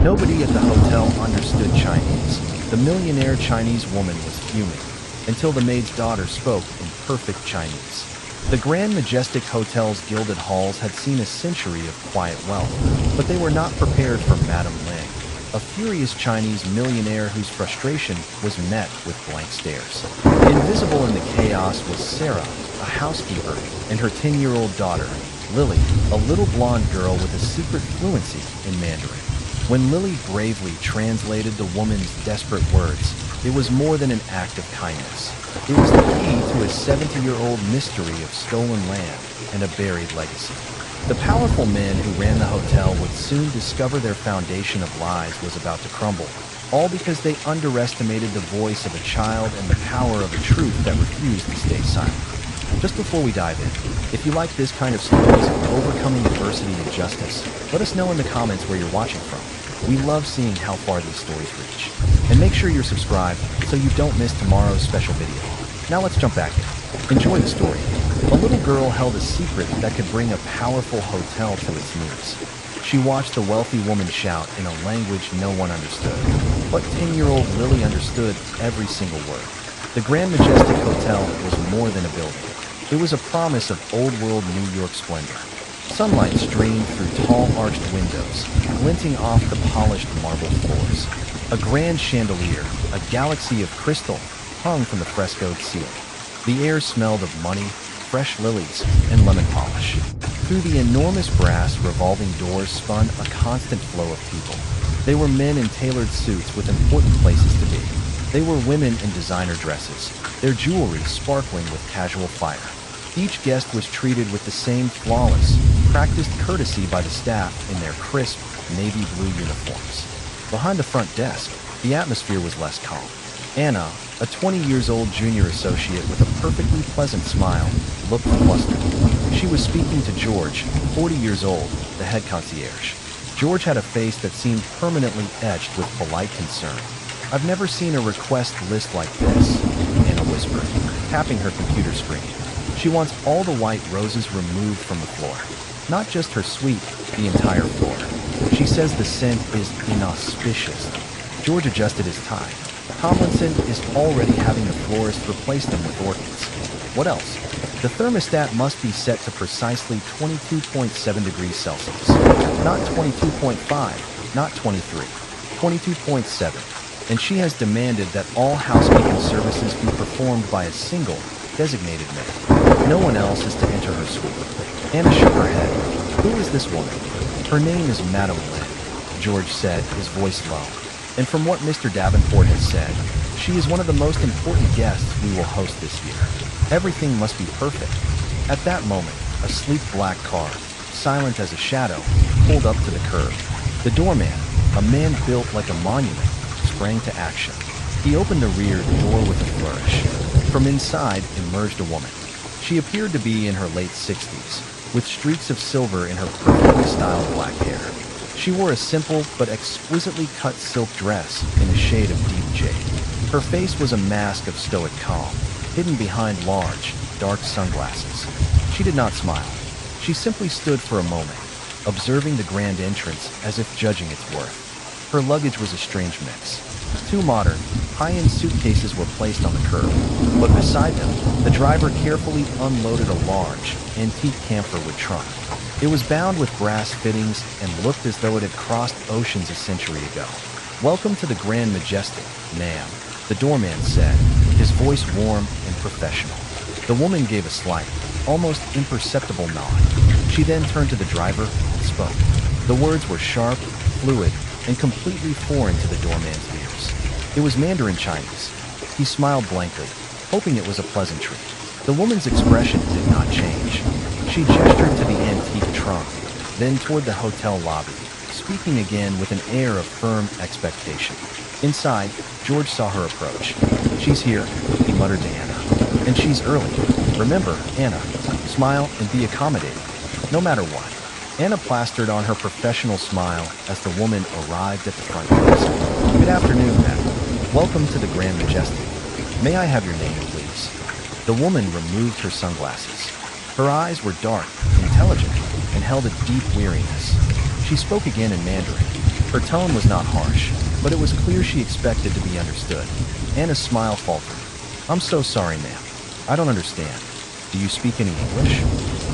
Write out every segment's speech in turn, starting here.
Nobody at the hotel understood Chinese. The millionaire Chinese woman was fuming, until the maid's daughter spoke in perfect Chinese. The Grand Majestic Hotel's gilded halls had seen a century of quiet wealth, but they were not prepared for Madame Ling, a furious Chinese millionaire whose frustration was met with blank stares. Invisible in the chaos was Sarah, a housekeeper, and her 10-year-old daughter, Lily, a little blonde girl with a secret fluency in Mandarin. When Lily bravely translated the woman's desperate words, it was more than an act of kindness. It was the key to a 70-year-old mystery of stolen land and a buried legacy. The powerful men who ran the hotel would soon discover their foundation of lies was about to crumble, all because they underestimated the voice of a child and the power of a truth that refused to stay silent. Just before we dive in, if you like this kind of stories of overcoming adversity and justice, let us know in the comments where you're watching from. We love seeing how far these stories reach. And make sure you're subscribed so you don't miss tomorrow's special video. Now let's jump back in. Enjoy the story. A little girl held a secret that could bring a powerful hotel to its knees. She watched the wealthy woman shout in a language no one understood. But 10-year-old Lily understood every single word. The Grand Majestic Hotel was more than a building. It was a promise of old-world New York splendor. Sunlight streamed through tall arched windows, glinting off the polished marble floors. A grand chandelier, a galaxy of crystal, hung from the frescoed ceiling. The air smelled of money, fresh lilies, and lemon polish. Through the enormous brass revolving doors spun a constant flow of people. They were men in tailored suits with important places to be. They were women in designer dresses, their jewelry sparkling with casual fire. Each guest was treated with the same flawless, practiced courtesy by the staff in their crisp, navy blue uniforms. Behind the front desk, the atmosphere was less calm. Anna, a 20-year-old junior associate with a perfectly pleasant smile, looked flustered. She was speaking to George, 40 years old, the head concierge. George had a face that seemed permanently etched with polite concern. "I've never seen a request list like this," Anna whispered, tapping her computer screen. "She wants all the white roses removed from the floor. Not just her suite, the entire floor. She says the scent is inauspicious." George adjusted his tie. "Tomlinson is already having the florist replace them with orchids. What else? The thermostat must be set to precisely 22.7 degrees Celsius. Not 22.5, not 23, 22.7. And she has demanded that all housekeeping services be performed by a single, designated maid. No one else is to enter her suite." Anna shook her head. "Who is this woman?" "Her name is Madame Ling," George said, his voice low. "And from what Mr. Davenport has said, she is one of the most important guests we will host this year. Everything must be perfect." At that moment, a sleek black car, silent as a shadow, pulled up to the curb. The doorman, a man built like a monument, sprang to action. He opened the rear door with a flourish. From inside emerged a woman. She appeared to be in her late 60s, with streaks of silver in her perfectly styled black hair. She wore a simple but exquisitely cut silk dress in a shade of deep jade. Her face was a mask of stoic calm, hidden behind large, dark sunglasses. She did not smile. She simply stood for a moment, observing the grand entrance as if judging its worth. Her luggage was a strange mix. Two modern, high-end suitcases were placed on the curb, but beside them, the driver carefully unloaded a large, antique camphor-wood trunk. It was bound with brass fittings and looked as though it had crossed oceans a century ago. "Welcome to the Grand Majestic, ma'am," the doorman said, his voice warm and professional. The woman gave a slight, almost imperceptible nod. She then turned to the driver and spoke. The words were sharp, fluid, and completely foreign to the doorman's ears. It was Mandarin Chinese. He smiled blankly, hoping it was a pleasantry. The woman's expression did not change. She gestured to the antique trunk, then toward the hotel lobby, speaking again with an air of firm expectation. Inside, George saw her approach. "She's here," he muttered to Anna. "And she's early. Remember, Anna, smile and be accommodating, no matter what." Anna plastered on her professional smile as the woman arrived at the front desk. "Good afternoon, madam. Welcome to the Grand Majestic. May I have your name, please?" The woman removed her sunglasses. Her eyes were dark, intelligent, and held a deep weariness. She spoke again in Mandarin. Her tone was not harsh, but it was clear she expected to be understood. Anna's smile faltered. "I'm so sorry, ma'am. I don't understand. Do you speak any English?"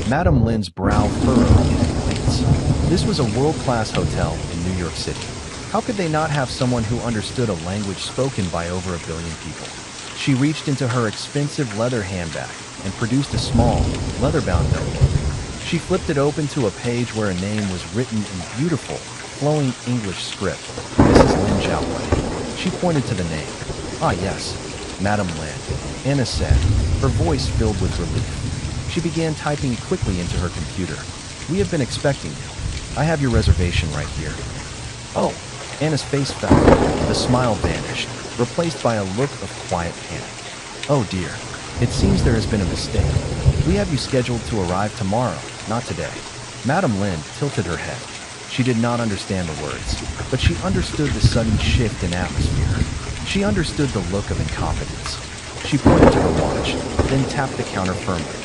Madam Lin's brow furrowed in annoyance. This was a world-class hotel in New York City. How could they not have someone who understood a language spoken by over 1 billion people? She reached into her expensive leather handbag and produced a small, leather-bound notebook. She flipped it open to a page where a name was written in beautiful, flowing English script. Mrs. Lin Jiaowei. She pointed to the name. "Ah, yes, Madam Lin," Anna said, her voice filled with relief. She began typing quickly into her computer. "We have been expecting you. I have your reservation right here." "Oh," Anna's face fell. The smile vanished, replaced by a look of quiet panic. "Oh dear, it seems there has been a mistake. We have you scheduled to arrive tomorrow, not today." Madam Lin tilted her head. She did not understand the words, but she understood the sudden shift in atmosphere. She understood the look of incompetence. She pointed to her watch, then tapped the counter firmly.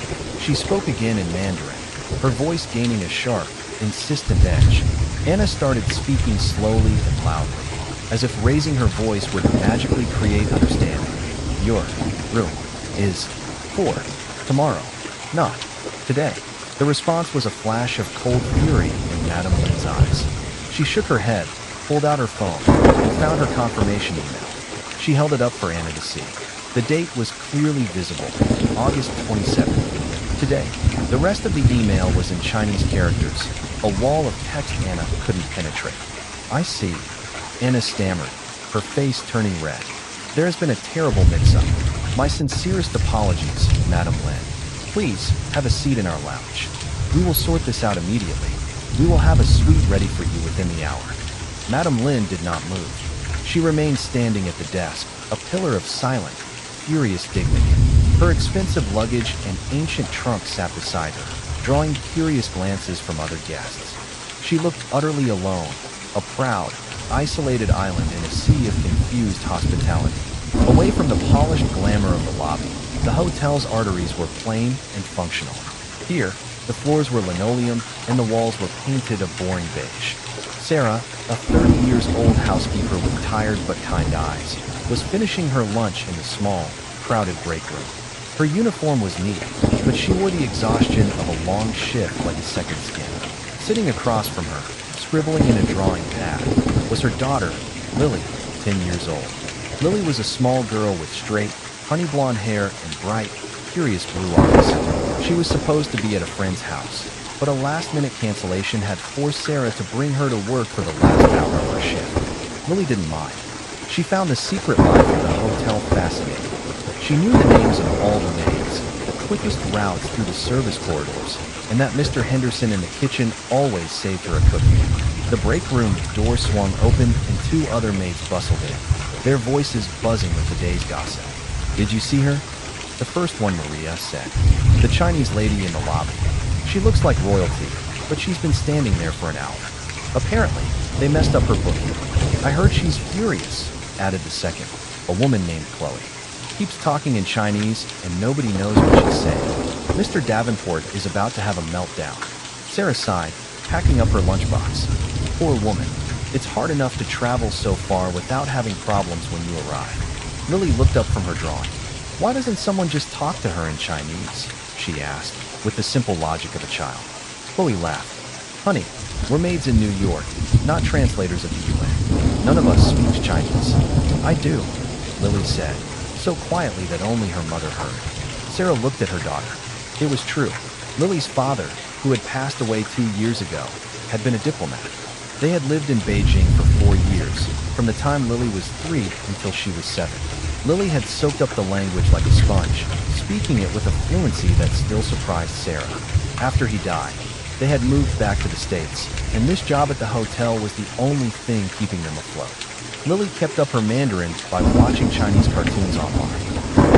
She spoke again in Mandarin, her voice gaining a sharp, insistent edge. Anna started speaking slowly and loudly, as if raising her voice would magically create understanding. "Your room is for tomorrow, not today." The response was a flash of cold fury in Madam Lin's eyes. She shook her head, pulled out her phone, and found her confirmation email. She held it up for Anna to see. The date was clearly visible, August 27th. Today. The rest of the email was in Chinese characters, a wall of text Anna couldn't penetrate. "I see," Anna stammered, her face turning red. "There has been a terrible mix-up. My sincerest apologies, Madam Lin. Please, have a seat in our lounge. We will sort this out immediately. We will have a suite ready for you within the hour." Madam Lin did not move. She remained standing at the desk, a pillar of silent, furious dignity. Her expensive luggage and ancient trunk sat beside her, drawing curious glances from other guests. She looked utterly alone, a proud, isolated island in a sea of confused hospitality. Away from the polished glamour of the lobby, the hotel's arteries were plain and functional. Here, the floors were linoleum and the walls were painted a boring beige. Sarah, a 30-years-old housekeeper with tired but kind eyes, was finishing her lunch in the small, crowded break room. Her uniform was neat, but she wore the exhaustion of a long shift like a second skin. Sitting across from her, scribbling in a drawing pad, was her daughter, Lily, 10 years old. Lily was a small girl with straight, honey blonde hair and bright, curious blue eyes. She was supposed to be at a friend's house, but a last-minute cancellation had forced Sarah to bring her to work for the last hour of her shift. Lily didn't mind. She found the secret life of the hotel fascinating. She knew the names of all the maids, the quickest routes through the service corridors, and that Mr. Henderson in the kitchen always saved her a cookie. The break room door swung open and 2 other maids bustled in, their voices buzzing with the day's gossip. "Did you see her?" The first one, Maria, said. "The Chinese lady in the lobby. She looks like royalty, but she's been standing there for an hour. Apparently, they messed up her booking. I heard she's furious," added the second, a woman named Chloe. "Keeps talking in Chinese and nobody knows what she's saying. Mr. Davenport is about to have a meltdown." Sarah sighed, packing up her lunchbox. "Poor woman. It's hard enough to travel so far without having problems when you arrive." Lily looked up from her drawing. "Why doesn't someone just talk to her in Chinese?" she asked, with the simple logic of a child. Chloe laughed. "Honey, we're maids in New York, not translators of the UN. None of us speaks Chinese." "I do," Lily said, so quietly that only her mother heard. Sarah looked at her daughter. It was true. Lily's father, who had passed away 2 years ago, had been a diplomat. They had lived in Beijing for 4 years, from the time Lily was 3 until she was 7. Lily had soaked up the language like a sponge, speaking it with a fluency that still surprised Sarah. After he died, they had moved back to the States, and this job at the hotel was the only thing keeping them afloat. Lily kept up her Mandarin by watching Chinese cartoons online.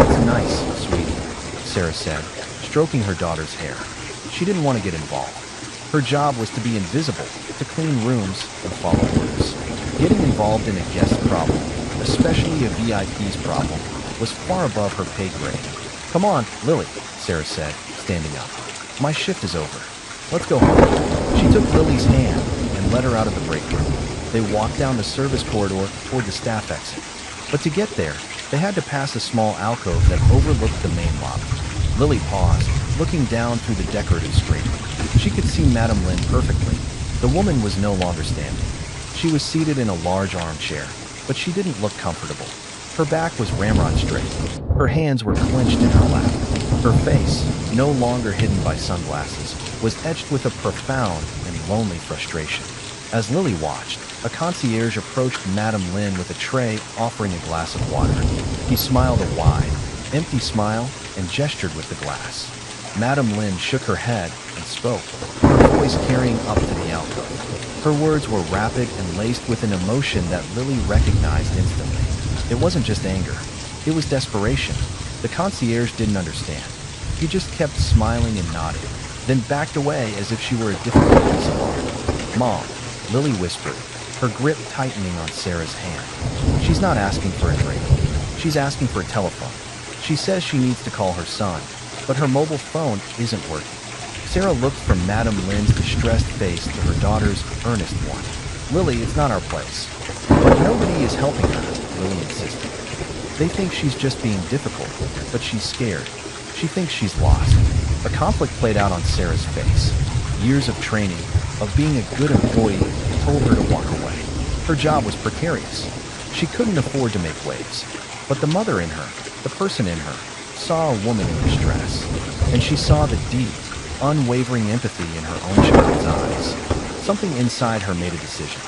"It's nice, sweetie," Sarah said, stroking her daughter's hair. She didn't want to get involved. Her job was to be invisible, to clean rooms and follow orders. Getting involved in a guest problem, especially a VIP's problem, was far above her pay grade. "Come on, Lily," Sarah said, standing up. "My shift is over. Let's go home." She took Lily's hand and led her out of the break room. They walked down the service corridor toward the staff exit. But to get there, they had to pass a small alcove that overlooked the main lobby. Lily paused, looking down through the decorative screen. She could see Madame Lin perfectly. The woman was no longer standing. She was seated in a large armchair, but she didn't look comfortable. Her back was ramrod straight. Her hands were clenched in her lap. Her face, no longer hidden by sunglasses, was etched with a profound and lonely frustration. As Lily watched, a concierge approached Madame Lin with a tray offering a glass of water. He smiled a wide, empty smile and gestured with the glass. Madame Lin shook her head and spoke, her voice carrying up to the alcove. Her words were rapid and laced with an emotion that Lily recognized instantly. It wasn't just anger. It was desperation. The concierge didn't understand. He just kept smiling and nodding, then backed away as if she were a difficult piece of art. "Mom," Lily whispered, her grip tightening on Sarah's hand. "She's not asking for a drink. She's asking for a telephone. She says she needs to call her son, but her mobile phone isn't working." Sarah looked from Madame Lin's distressed face to her daughter's earnest one. "Lily, it's not our place." "But nobody is helping her," Lily insisted. "They think she's just being difficult, but she's scared. She thinks she's lost." The conflict played out on Sarah's face. Years of training, of being a good employee, told her to walk away. Her job was precarious. She couldn't afford to make waves. But the mother in her, the person in her, saw a woman in distress. And she saw the deep, unwavering empathy in her own child's eyes. Something inside her made a decision.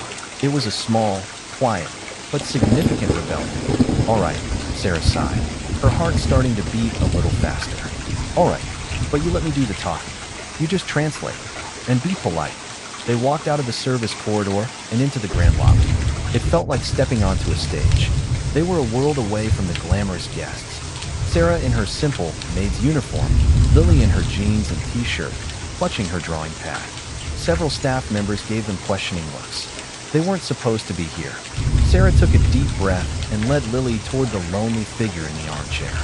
It was a small, quiet, but significant rebellion. "All right," Sarah sighed, her heart starting to beat a little faster. "All right, but you let me do the talking. You just translate. And be polite." They walked out of the service corridor and into the grand lobby. It felt like stepping onto a stage. They were a world away from the glamorous guests. Sarah in her simple maid's uniform, Lily in her jeans and t-shirt, clutching her drawing pad. Several staff members gave them questioning looks. They weren't supposed to be here. Sarah took a deep breath and led Lily toward the lonely figure in the armchair.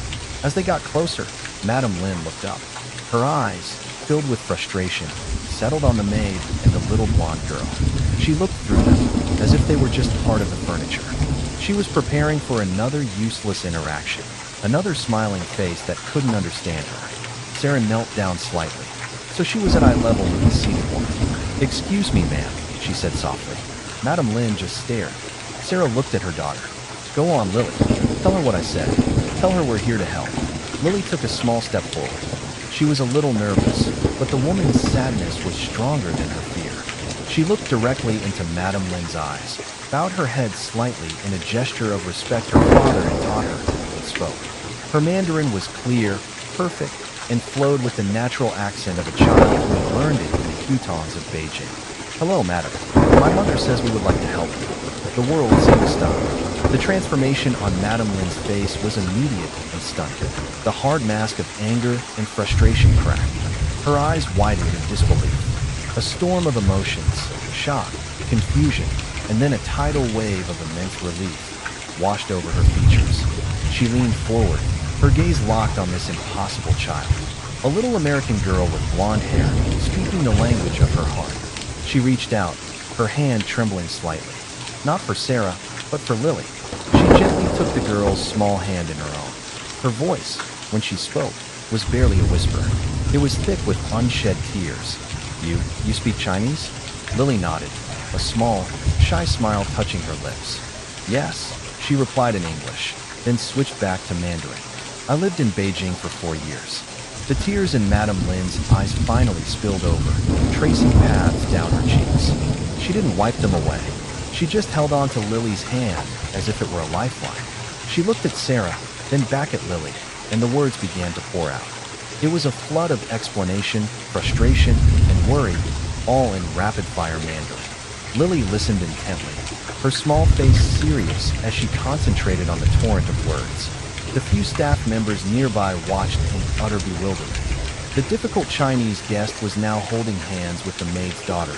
As they got closer, Madame Lin looked up. Her eyes, filled with frustration, settled on the maid and the little blonde girl. She looked through them, as if they were just part of the furniture. She was preparing for another useless interaction, another smiling face that couldn't understand her. Sarah knelt down slightly, so she was at eye level with the seated woman. "Excuse me, ma'am," she said softly. Madame Lin just stared. Sarah looked at her daughter. "Go on, Lily. Tell her what I said. Tell her we're here to help." Lily took a small step forward. She was a little nervous, but the woman's sadness was stronger than her fear. She looked directly into Madame Lin's eyes, bowed her head slightly in a gesture of respect her father had taught her, and spoke. Her Mandarin was clear, perfect, and flowed with the natural accent of a child who had learned it in the Hutons of Beijing. "Hello, madam. My mother says we would like to help you." The world seemed to stop. The transformation on Madame Lin's face was immediate and stunning. The hard mask of anger and frustration cracked. Her eyes widened in disbelief. A storm of emotions, shock, confusion, and then a tidal wave of immense relief washed over her features. She leaned forward, her gaze locked on this impossible child. A little American girl with blonde hair, speaking the language of her heart. She reached out, her hand trembling slightly. Not for Sarah, but for Lily. She gently took the girl's small hand in her own. Her voice, when she spoke, was barely a whisper. It was thick with unshed tears. You speak Chinese?" Lily nodded, a small, shy smile touching her lips. "Yes," she replied in English, then switched back to Mandarin. "I lived in Beijing for 4 years." The tears in Madame Lin's eyes finally spilled over, tracing paths down her cheeks. She didn't wipe them away. She just held on to Lily's hand as if it were a lifeline. She looked at Sarah, then back at Lily, and the words began to pour out. It was a flood of explanation, frustration, and worry, all in rapid-fire Mandarin. Lily listened intently, her small face serious as she concentrated on the torrent of words. The few staff members nearby watched in utter bewilderment. The difficult Chinese guest was now holding hands with the maid's daughter,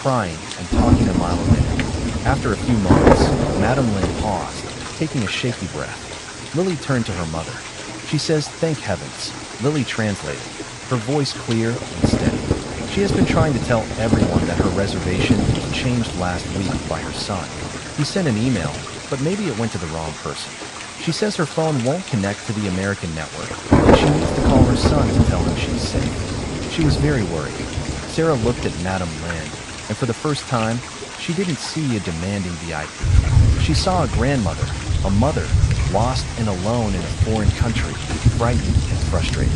crying and talking a mile a minute. After a few moments, Madame Lin paused, taking a shaky breath. Lily turned to her mother. "She says, 'Thank heavens,'" Lily translated, her voice clear and steady. She has been trying to tell everyone that her reservation was changed last week by her son. He sent an email, but maybe it went to the wrong person. She says her phone won't connect to the American network, and she needs to call her son to tell him she's safe. She was very worried. Sarah looked at Madame Lin, and for the first time, she didn't see a demanding VIP. She saw a grandmother, a mother, lost and alone in a foreign country, frightened and frustrated.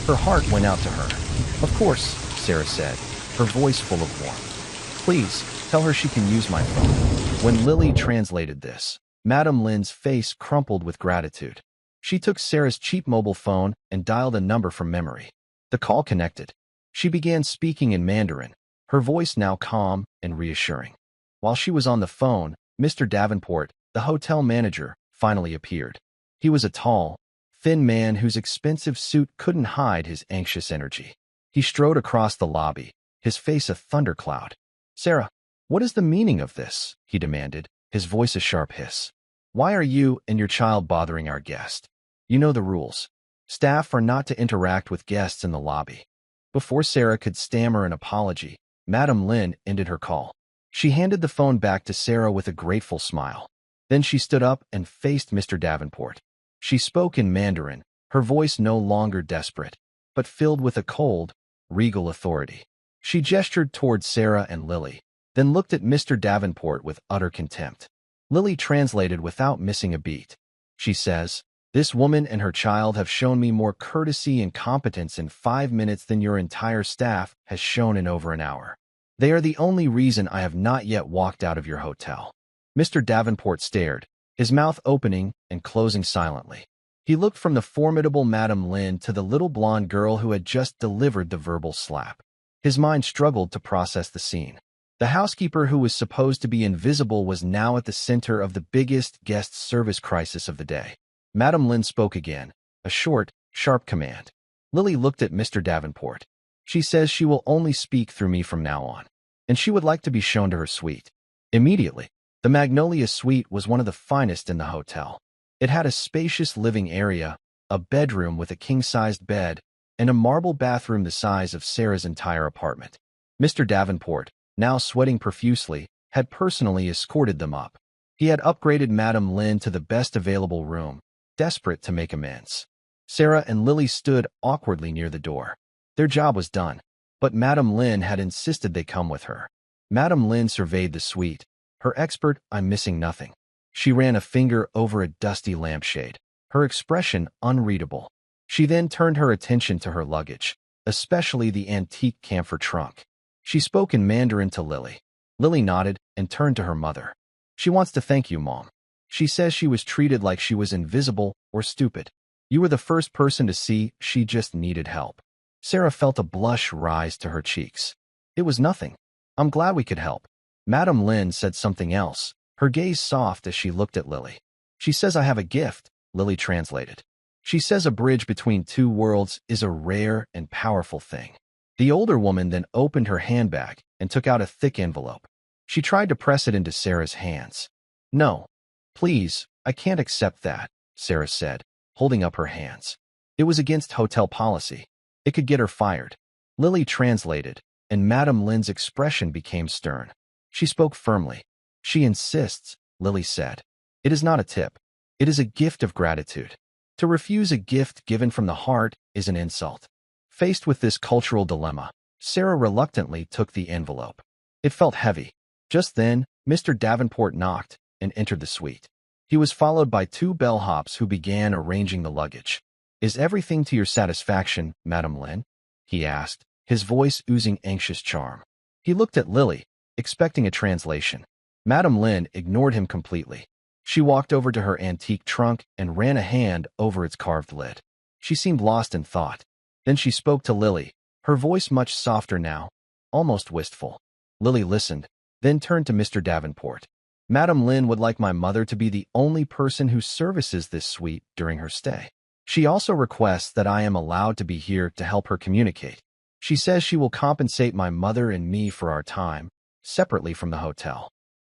Her heart went out to her. "Of course," Sarah said, her voice full of warmth. "Please, tell her she can use my phone." When Lily translated this, Madame Lin's face crumpled with gratitude. She took Sarah's cheap mobile phone and dialed a number from memory. The call connected. She began speaking in Mandarin, her voice now calm and reassuring. While she was on the phone, Mr. Davenport, the hotel manager, finally appeared. He was a tall, thin man whose expensive suit couldn't hide his anxious energy. He strode across the lobby, his face a thundercloud. "Sarah, what is the meaning of this?" he demanded, his voice a sharp hiss. "Why are you and your child bothering our guest? You know the rules. Staff are not to interact with guests in the lobby." Before Sarah could stammer an apology, Madame Lin ended her call. She handed the phone back to Sarah with a grateful smile. Then she stood up and faced Mr. Davenport. She spoke in Mandarin, her voice no longer desperate, but filled with a cold, regal authority. She gestured toward Sarah and Lily, then looked at Mr. Davenport with utter contempt. Lily translated without missing a beat. She says, "This woman and her child have shown me more courtesy and competence in 5 minutes than your entire staff has shown in over an hour. They are the only reason I have not yet walked out of your hotel." Mr. Davenport stared, his mouth opening and closing silently. He looked from the formidable Madame Lin to the little blonde girl who had just delivered the verbal slap. His mind struggled to process the scene. The housekeeper who was supposed to be invisible was now at the center of the biggest guest service crisis of the day. Madame Lin spoke again, a short, sharp command. Lily looked at Mr. Davenport. "She says she will only speak through me from now on, and she would like to be shown to her suite." Immediately, the Magnolia Suite was one of the finest in the hotel. It had a spacious living area, a bedroom with a king-sized bed, and a marble bathroom the size of Sarah's entire apartment. Mr. Davenport, now sweating profusely, had personally escorted them up. He had upgraded Madame Lin to the best available room, desperate to make amends. Sarah and Lily stood awkwardly near the door. Their job was done, but Madame Lin had insisted they come with her. Madame Lin surveyed the suite, her expert on missing nothing. She ran a finger over a dusty lampshade, her expression unreadable. She then turned her attention to her luggage, especially the antique camphor trunk. She spoke in Mandarin to Lily. Lily nodded and turned to her mother. "She wants to thank you, Mom. She says she was treated like she was invisible or stupid. You were the first person to see she just needed help." Sarah felt a blush rise to her cheeks. "It was nothing. I'm glad we could help." Madame Lin said something else, her gaze soft as she looked at Lily. "She says I have a gift," Lily translated. "She says a bridge between two worlds is a rare and powerful thing." The older woman then opened her handbag and took out a thick envelope. She tried to press it into Sarah's hands. "No, please, I can't accept that," Sarah said, holding up her hands. It was against hotel policy. It could get her fired. Lily translated, and Madame Lin's expression became stern. She spoke firmly. "She insists," Lily said. "It is not a tip. It is a gift of gratitude. To refuse a gift given from the heart is an insult." Faced with this cultural dilemma, Sarah reluctantly took the envelope. It felt heavy. Just then, Mr. Davenport knocked and entered the suite. He was followed by 2 bellhops who began arranging the luggage. "Is everything to your satisfaction, Madame Lin?" he asked, his voice oozing anxious charm. He looked at Lily, expecting a translation. Madame Lin ignored him completely. She walked over to her antique trunk and ran a hand over its carved lid. She seemed lost in thought. Then she spoke to Lily, her voice much softer now, almost wistful. Lily listened, then turned to Mr. Davenport. "Madame Lin would like my mother to be the only person who services this suite during her stay. She also requests that I am allowed to be here to help her communicate. She says she will compensate my mother and me for our time, separately from the hotel."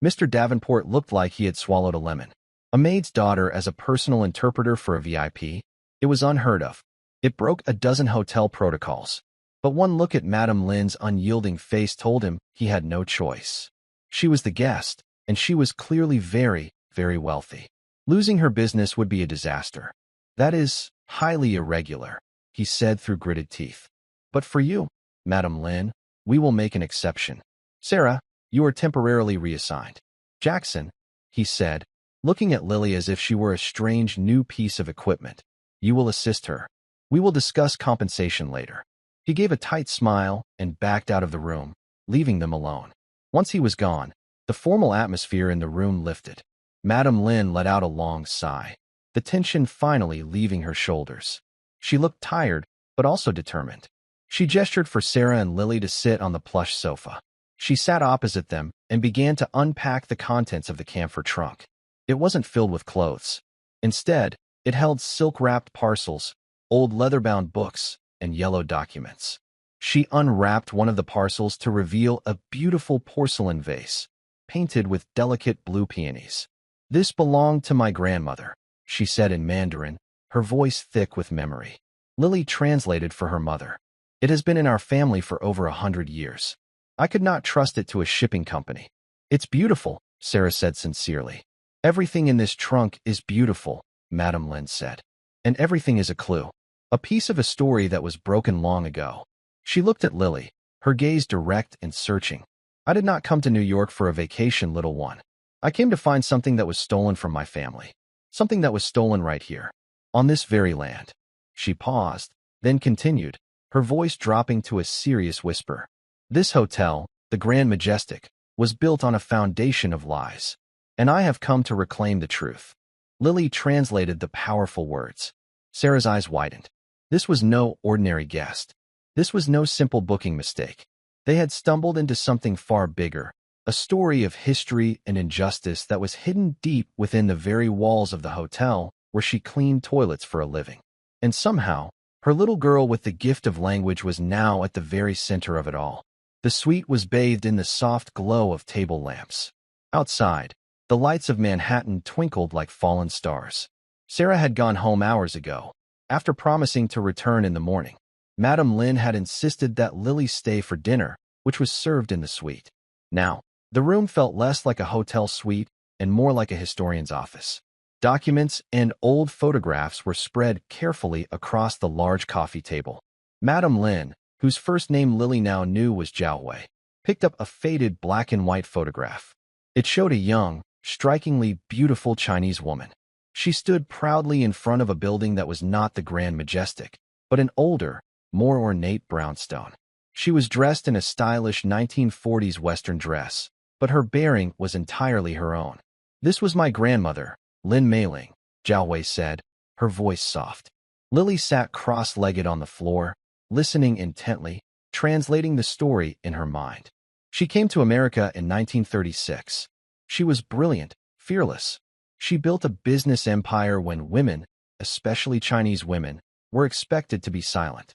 Mr. Davenport looked like he had swallowed a lemon. A maid's daughter as a personal interpreter for a VIP? It was unheard of. It broke a dozen hotel protocols. But one look at Madame Lin's unyielding face told him he had no choice. She was the guest, and she was clearly very, very wealthy. Losing her business would be a disaster. That is highly irregular, he said through gritted teeth. But for you, Madame Lin, we will make an exception. Sarah, you are temporarily reassigned. Jackson, he said, looking at Lily as if she were a strange new piece of equipment. You will assist her. We will discuss compensation later. He gave a tight smile and backed out of the room, leaving them alone. Once he was gone, the formal atmosphere in the room lifted. Madame Lin let out a long sigh, the tension finally leaving her shoulders. She looked tired, but also determined. She gestured for Sarah and Lily to sit on the plush sofa. She sat opposite them and began to unpack the contents of the camphor trunk. It wasn't filled with clothes. Instead, it held silk-wrapped parcels, old leather-bound books, and yellow documents. She unwrapped one of the parcels to reveal a beautiful porcelain vase, painted with delicate blue peonies. This belonged to my grandmother, she said in Mandarin, her voice thick with memory. Lily translated for her mother. It has been in our family for over 100 years. I could not trust it to a shipping company. It's beautiful, Sarah said sincerely. Everything in this trunk is beautiful, Madame Lin said. And everything is a clue. A piece of a story that was broken long ago. She looked at Lily, her gaze direct and searching. I did not come to New York for a vacation, little one. I came to find something that was stolen from my family. Something that was stolen right here, on this very land. She paused, then continued, her voice dropping to a serious whisper. This hotel, the Grand Majestic, was built on a foundation of lies. And I have come to reclaim the truth. Lily translated the powerful words. Sarah's eyes widened. This was no ordinary guest. This was no simple booking mistake. They had stumbled into something far bigger, a story of history and injustice that was hidden deep within the very walls of the hotel where she cleaned toilets for a living. And somehow, her little girl with the gift of language was now at the very center of it all. The suite was bathed in the soft glow of table lamps. Outside, the lights of Manhattan twinkled like fallen stars. Sarah had gone home hours ago, after promising to return in the morning. Madame Lin had insisted that Lily stay for dinner, which was served in the suite. Now, the room felt less like a hotel suite and more like a historian's office. Documents and old photographs were spread carefully across the large coffee table. Madame Lin, whose first name Lily now knew was Zhao Wei, picked up a faded black-and-white photograph. It showed a young, strikingly beautiful Chinese woman. She stood proudly in front of a building that was not the Grand Majestic, but an older, more ornate brownstone. She was dressed in a stylish 1940s Western dress, but her bearing was entirely her own. This was my grandmother, Lin Meiling, Zhao Wei said, her voice soft. Lily sat cross-legged on the floor, listening intently, translating the story in her mind. She came to America in 1936. She was brilliant, fearless. She built a business empire when women, especially Chinese women, were expected to be silent.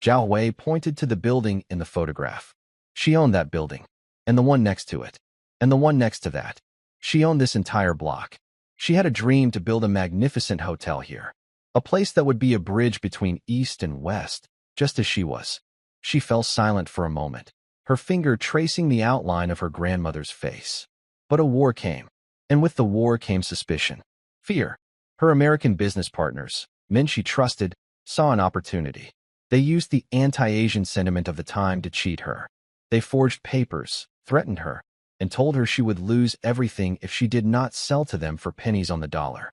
Zhao Wei pointed to the building in the photograph. She owned that building, and the one next to it, and the one next to that. She owned this entire block. She had a dream to build a magnificent hotel here, a place that would be a bridge between East and West, just as she was. She fell silent for a moment, her finger tracing the outline of her grandmother's face. But a war came, and with the war came suspicion, fear. Her American business partners, men she trusted, saw an opportunity. They used the anti-Asian sentiment of the time to cheat her. They forged papers, threatened her, and told her she would lose everything if she did not sell to them for pennies on the dollar.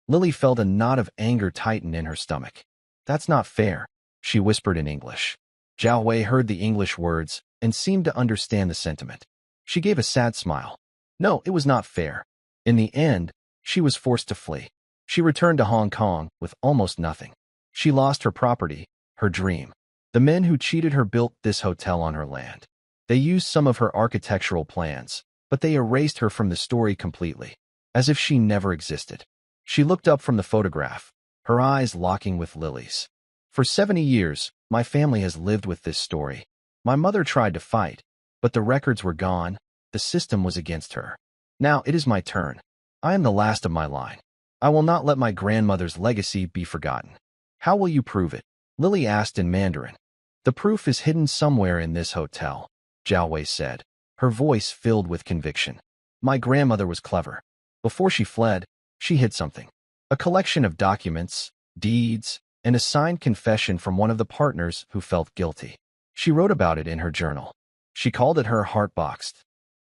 Lily felt a knot of anger tighten in her stomach. That's not fair, she whispered in English. Zhao Wei heard the English words and seemed to understand the sentiment. She gave a sad smile. No, it was not fair. In the end, she was forced to flee. She returned to Hong Kong with almost nothing. She lost her property, her dream. The men who cheated her built this hotel on her land. They used some of her architectural plans, but they erased her from the story completely, as if she never existed. She looked up from the photograph, her eyes locking with Lily's. For 70 years, my family has lived with this story. My mother tried to fight, but the records were gone, the system was against her. Now it is my turn. I am the last of my line. I will not let my grandmother's legacy be forgotten. How will you prove it? Lily asked in Mandarin. The proof is hidden somewhere in this hotel, Zhao Wei said, her voice filled with conviction. My grandmother was clever. Before she fled, she hid something. A collection of documents, deeds, and a signed confession from one of the partners who felt guilty. She wrote about it in her journal. She called it her heart box.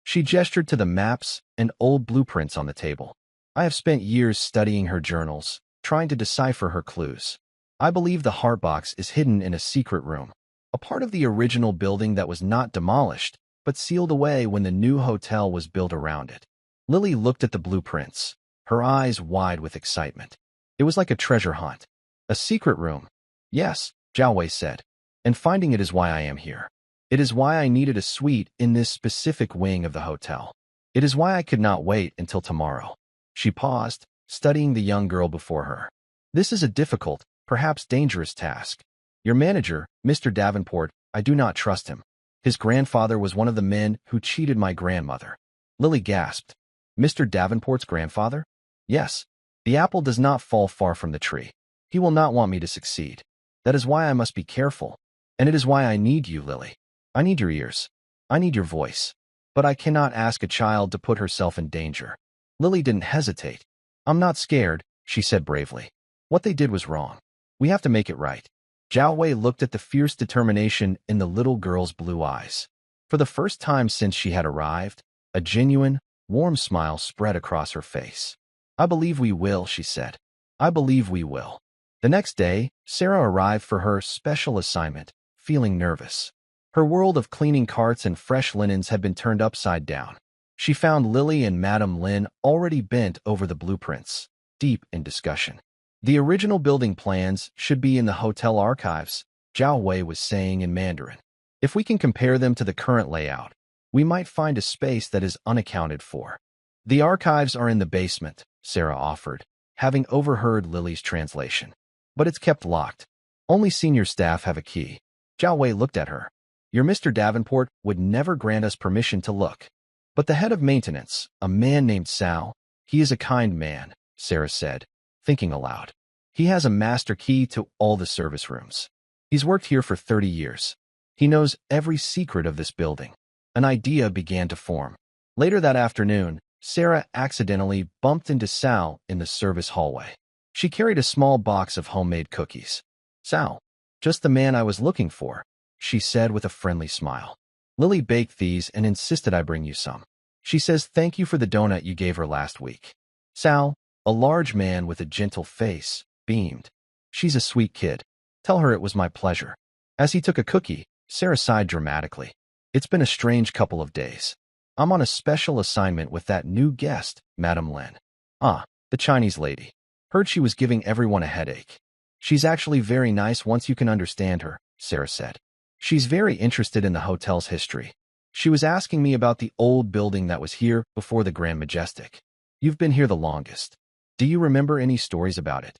She gestured to the maps and old blueprints on the table. I have spent years studying her journals, trying to decipher her clues. I believe the heart box is hidden in a secret room, a part of the original building that was not demolished, but sealed away when the new hotel was built around it. Lily looked at the blueprints, her eyes wide with excitement. It was like a treasure hunt. A secret room. Yes, Zhao Wei said. And finding it is why I am here. It is why I needed a suite in this specific wing of the hotel. It is why I could not wait until tomorrow. She paused, studying the young girl before her. This is a difficult, perhaps dangerous task. Your manager, Mr. Davenport, I do not trust him. His grandfather was one of the men who cheated my grandmother. Lily gasped. Mr. Davenport's grandfather? Yes. The apple does not fall far from the tree. He will not want me to succeed. That is why I must be careful. And it is why I need you, Lily. I need your ears. I need your voice. But I cannot ask a child to put herself in danger. Lily didn't hesitate. I'm not scared, she said bravely. What they did was wrong. We have to make it right. Zhao Wei looked at the fierce determination in the little girl's blue eyes. For the first time since she had arrived, a genuine, warm smile spread across her face. I believe we will, she said. I believe we will. The next day, Sarah arrived for her special assignment, feeling nervous. Her world of cleaning carts and fresh linens had been turned upside down. She found Lily and Madame Lin already bent over the blueprints, deep in discussion. The original building plans should be in the hotel archives, Zhao Wei was saying in Mandarin. If we can compare them to the current layout, we might find a space that is unaccounted for. The archives are in the basement, Sarah offered, having overheard Lily's translation. But it's kept locked. Only senior staff have a key. Zhao Wei looked at her. Your Mr. Davenport would never grant us permission to look. But the head of maintenance, a man named Sal, he is a kind man, Sarah said, thinking aloud. He has a master key to all the service rooms. He's worked here for 30 years. He knows every secret of this building. An idea began to form. Later that afternoon, Sarah accidentally bumped into Sal in the service hallway. She carried a small box of homemade cookies. Sal, just the man I was looking for, she said with a friendly smile. Lily baked these and insisted I bring you some. She says thank you for the donut you gave her last week. Sal, a large man with a gentle face, beamed. She's a sweet kid. Tell her it was my pleasure. As he took a cookie, Sarah sighed dramatically. It's been a strange couple of days. I'm on a special assignment with that new guest, Madame Lin. Ah, the Chinese lady. Heard she was giving everyone a headache. She's actually very nice once you can understand her, Sarah said. She's very interested in the hotel's history. She was asking me about the old building that was here before the Grand Majestic. You've been here the longest. Do you remember any stories about it?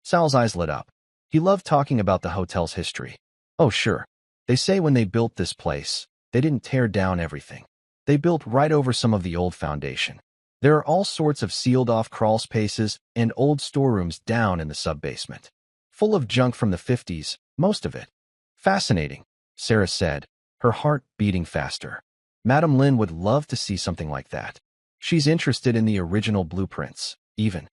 Sal's eyes lit up. He loved talking about the hotel's history. Oh, sure. They say when they built this place, they didn't tear down everything. They built right over some of the old foundation. There are all sorts of sealed-off crawl spaces and old storerooms down in the sub-basement. Full of junk from the 50s, most of it. Fascinating, Sarah said, her heart beating faster. Madame Lin would love to see something like that. She's interested in the original blueprints, even.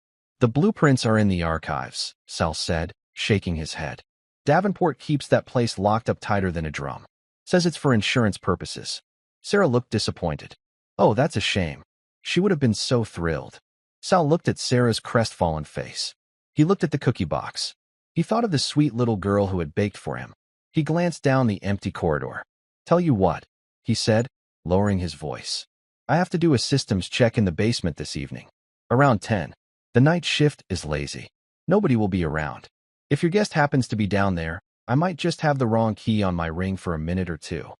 The blueprints are in the archives, Sal said, shaking his head. Davenport keeps that place locked up tighter than a drum. Says it's for insurance purposes. Sarah looked disappointed. Oh, that's a shame. She would have been so thrilled. Sal looked at Sarah's crestfallen face. He looked at the cookie box. He thought of the sweet little girl who had baked for him. He glanced down the empty corridor. Tell you what, he said, lowering his voice. I have to do a systems check in the basement this evening. Around 10. The night shift is lazy. Nobody will be around. If your guest happens to be down there, I might just have the wrong key on my ring for a minute or two.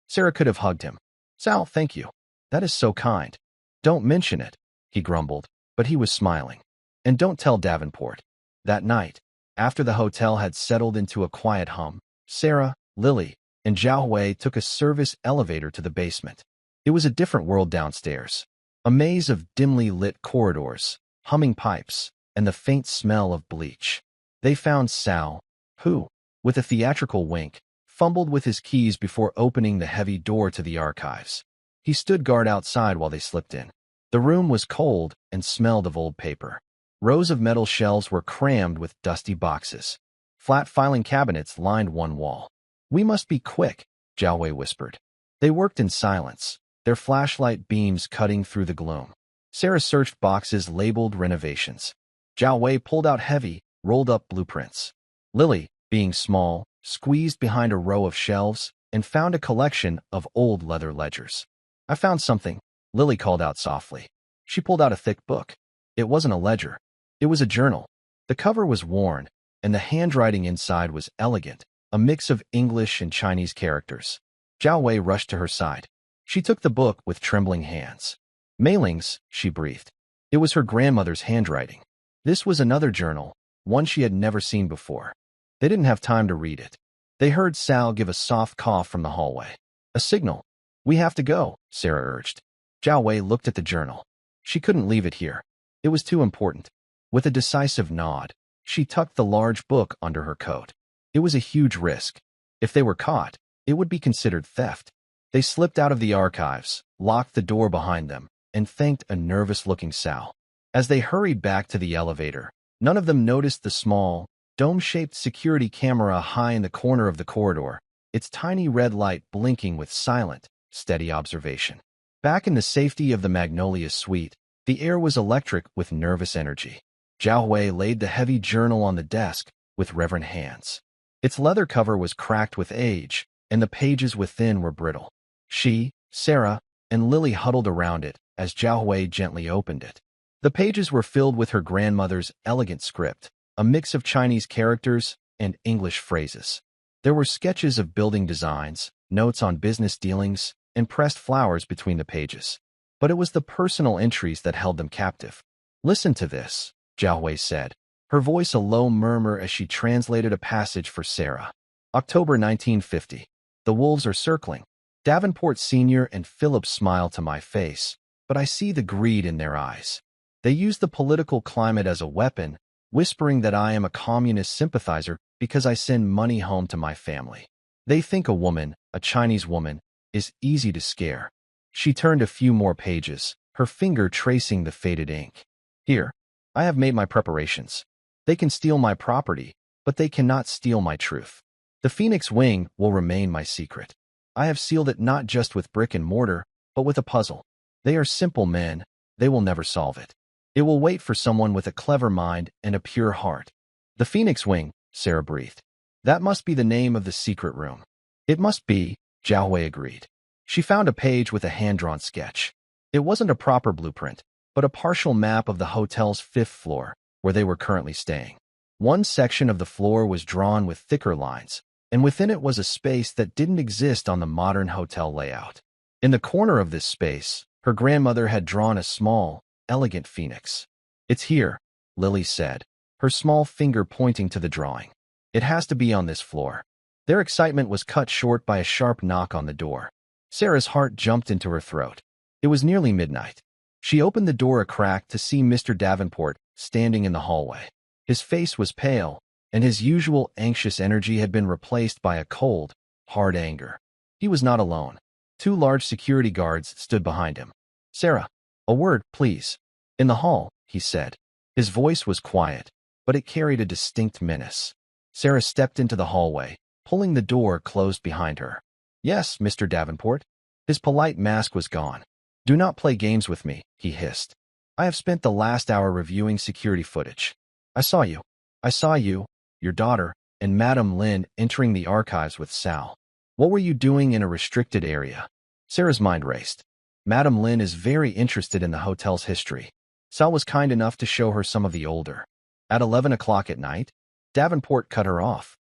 Sarah could have hugged him. Sal, thank you. That is so kind. Don't mention it, he grumbled, but he was smiling. And don't tell Davenport. That night, after the hotel had settled into a quiet hum, Sarah, Lily, and Zhao Wei took a service elevator to the basement. It was a different world downstairs. A maze of dimly lit corridors, humming pipes, and the faint smell of bleach. They found Sal, who, with a theatrical wink, fumbled with his keys before opening the heavy door to the archives. He stood guard outside while they slipped in. The room was cold and smelled of old paper. Rows of metal shelves were crammed with dusty boxes. Flat filing cabinets lined one wall. "We must be quick," Zhao Wei whispered. They worked in silence, their flashlight beams cutting through the gloom. Sarah searched boxes labeled renovations. Zhao Wei pulled out heavy, rolled-up blueprints. Lily, being small, squeezed behind a row of shelves and found a collection of old leather ledgers. "I found something," Lily called out softly. She pulled out a thick book. It wasn't a ledger. It was a journal. The cover was worn, and the handwriting inside was elegant, a mix of English and Chinese characters. Zhao Wei rushed to her side. She took the book with trembling hands. "Mailings," she breathed. It was her grandmother's handwriting. This was another journal, one she had never seen before. They didn't have time to read it. They heard Sal give a soft cough from the hallway. A signal. "We have to go," Sarah urged. Zhao Wei looked at the journal. She couldn't leave it here. It was too important. With a decisive nod, she tucked the large book under her coat. It was a huge risk. If they were caught, it would be considered theft. They slipped out of the archives, locked the door behind them, and thanked a nervous-looking Sal. As they hurried back to the elevator, none of them noticed the small, dome-shaped security camera high in the corner of the corridor, its tiny red light blinking with silent, steady observation. Back in the safety of the Magnolia suite, the air was electric with nervous energy. Zhao Wei laid the heavy journal on the desk with reverent hands. Its leather cover was cracked with age, and the pages within were brittle. She, Sarah, and Lily huddled around it as Zhao Wei gently opened it. The pages were filled with her grandmother's elegant script, a mix of Chinese characters and English phrases. There were sketches of building designs, notes on business dealings, and pressed flowers between the pages. But it was the personal entries that held them captive. "Listen to this," Zhao Wei said, her voice a low murmur as she translated a passage for Sarah. "October 1950. The wolves are circling. Davenport Sr. and Phillips smile to my face, but I see the greed in their eyes. They use the political climate as a weapon, whispering that I am a communist sympathizer because I send money home to my family. They think a woman, a Chinese woman, is easy to scare." She turned a few more pages, her finger tracing the faded ink. "Here, I have made my preparations. They can steal my property, but they cannot steal my truth. The Phoenix Wing will remain my secret. I have sealed it not just with brick and mortar, but with a puzzle. They are simple men. They will never solve it. It will wait for someone with a clever mind and a pure heart." "The Phoenix Wing," Sarah breathed. "That must be the name of the secret room." "It must be," Zhao Wei agreed. She found a page with a hand-drawn sketch. It wasn't a proper blueprint, but a partial map of the hotel's 5th floor, where they were currently staying. One section of the floor was drawn with thicker lines, and within it was a space that didn't exist on the modern hotel layout. In the corner of this space, her grandmother had drawn a small, elegant phoenix. "It's here," Lily said, her small finger pointing to the drawing. "It has to be on this floor." Their excitement was cut short by a sharp knock on the door. Sarah's heart jumped into her throat. It was nearly midnight. She opened the door a crack to see Mr. Davenport standing in the hallway. His face was pale, and his usual anxious energy had been replaced by a cold, hard anger. He was not alone. 2 large security guards stood behind him. "Sarah, a word, please." "In the hall," he said. His voice was quiet, but it carried a distinct menace. Sarah stepped into the hallway, pulling the door closed behind her. "Yes, Mr. Davenport." His polite mask was gone. "Do not play games with me," he hissed. "I have spent the last hour reviewing security footage. I saw you, your daughter, and Madame Lin entering the archives with Sal. What were you doing in a restricted area?" Sarah's mind raced. Madame Lin is very interested in the hotel's history. Sal was kind enough to show her some of the older. At 11 o'clock at night, Davenport cut her off.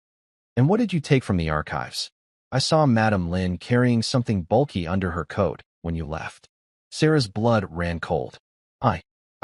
"And what did you take from the archives?" "I saw Madame Lin carrying something bulky under her coat when you left." Sarah's blood ran cold.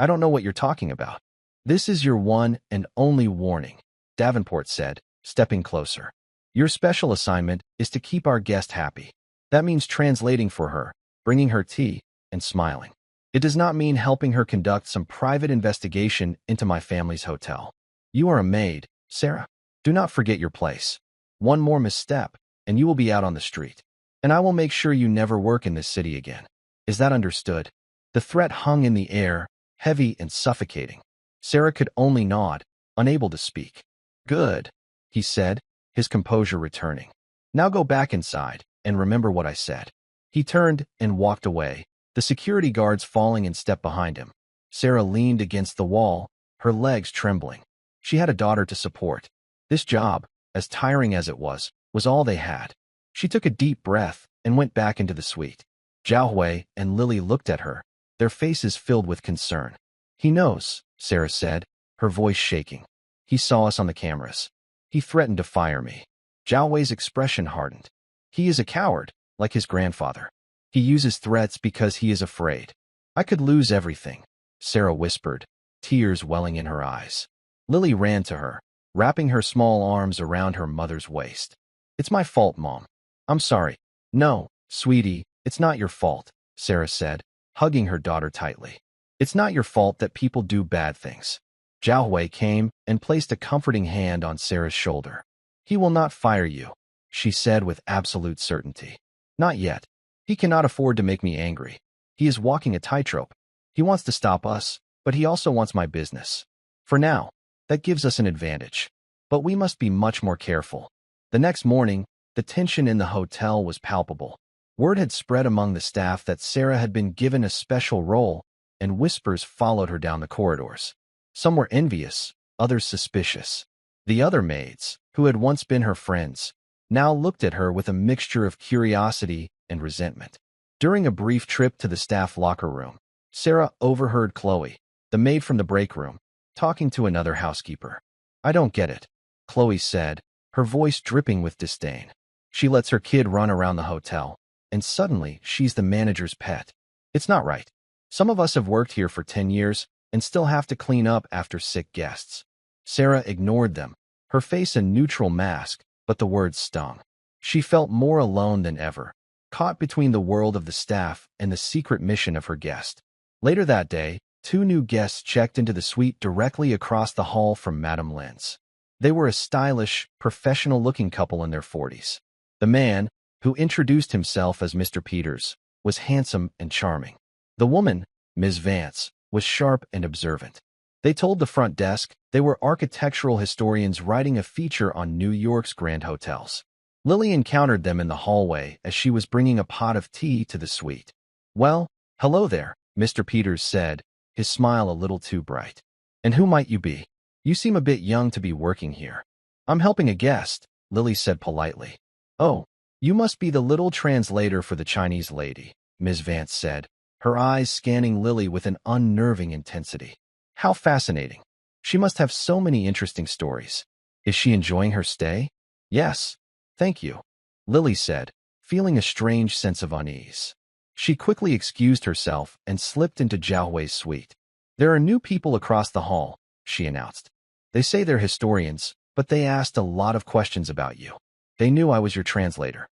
I don't know what you're talking about." "This is your one and only warning," Davenport said, stepping closer. "Your special assignment is to keep our guest happy. That means translating for her, bringing her tea, and smiling. It does not mean helping her conduct some private investigation into my family's hotel. You are a maid, Sarah. Do not forget your place. One more misstep, and you will be out on the street. And I will make sure you never work in this city again. Is that understood?" The threat hung in the air, heavy and suffocating. Sarah could only nod, unable to speak. "Good," he said, his composure returning. "Now go back inside, and remember what I said." He turned and walked away, the security guards falling in step behind him. Sarah leaned against the wall, her legs trembling. She had a daughter to support. This job, as tiring as it was all they had. She took a deep breath and went back into the suite. Zhao Hui and Lily looked at her, their faces filled with concern. "He knows," Sarah said, her voice shaking. "He saw us on the cameras. He threatened to fire me." Zhao Hui's expression hardened. "He is a coward, like his grandfather. He uses threats because he is afraid." "I could lose everything," Sarah whispered, tears welling in her eyes. Lily ran to her, wrapping her small arms around her mother's waist. "It's my fault, Mom. I'm sorry." "No, sweetie, it's not your fault," Sarah said, hugging her daughter tightly. "It's not your fault that people do bad things." Zhao Hui came and placed a comforting hand on Sarah's shoulder. "He will not fire you," she said with absolute certainty. "Not yet. He cannot afford to make me angry. He is walking a tightrope. He wants to stop us, but he also wants my business. For now, that gives us an advantage. But we must be much more careful." The next morning, the tension in the hotel was palpable. Word had spread among the staff that Sarah had been given a special role, and whispers followed her down the corridors. Some were envious, others suspicious. The other maids, who had once been her friends, now looked at her with a mixture of curiosity and resentment. During a brief trip to the staff locker room, Sarah overheard Chloe, the maid from the break room, talking to another housekeeper. "I don't get it," Chloe said, her voice dripping with disdain. "She lets her kid run around the hotel, and suddenly she's the manager's pet. It's not right. Some of us have worked here for 10 years and still have to clean up after sick guests." Sarah ignored them, her face a neutral mask, but the words stung. She felt more alone than ever, caught between the world of the staff and the secret mission of her guest. Later that day, 2 new guests checked into the suite directly across the hall from Madame Lin's. They were a stylish, professional-looking couple in their 40s. The man, who introduced himself as Mr. Peters, was handsome and charming. The woman, Ms. Vance, was sharp and observant. They told the front desk they were architectural historians writing a feature on New York's grand hotels. Lily encountered them in the hallway as she was bringing a pot of tea to the suite. "Well, hello there," Mr. Peters said, his smile a little too bright. "And who might you be? You seem a bit young to be working here." "I'm helping a guest," Lily said politely. "Oh, you must be the little translator for the Chinese lady," Ms. Vance said, her eyes scanning Lily with an unnerving intensity. "How fascinating. She must have so many interesting stories. Is she enjoying her stay?" "Yes, thank you," Lily said, feeling a strange sense of unease. She quickly excused herself and slipped into Zhao Hui's suite. "There are new people across the hall," she announced. "They say they're historians, but they asked a lot of questions about you. They knew I was your translator."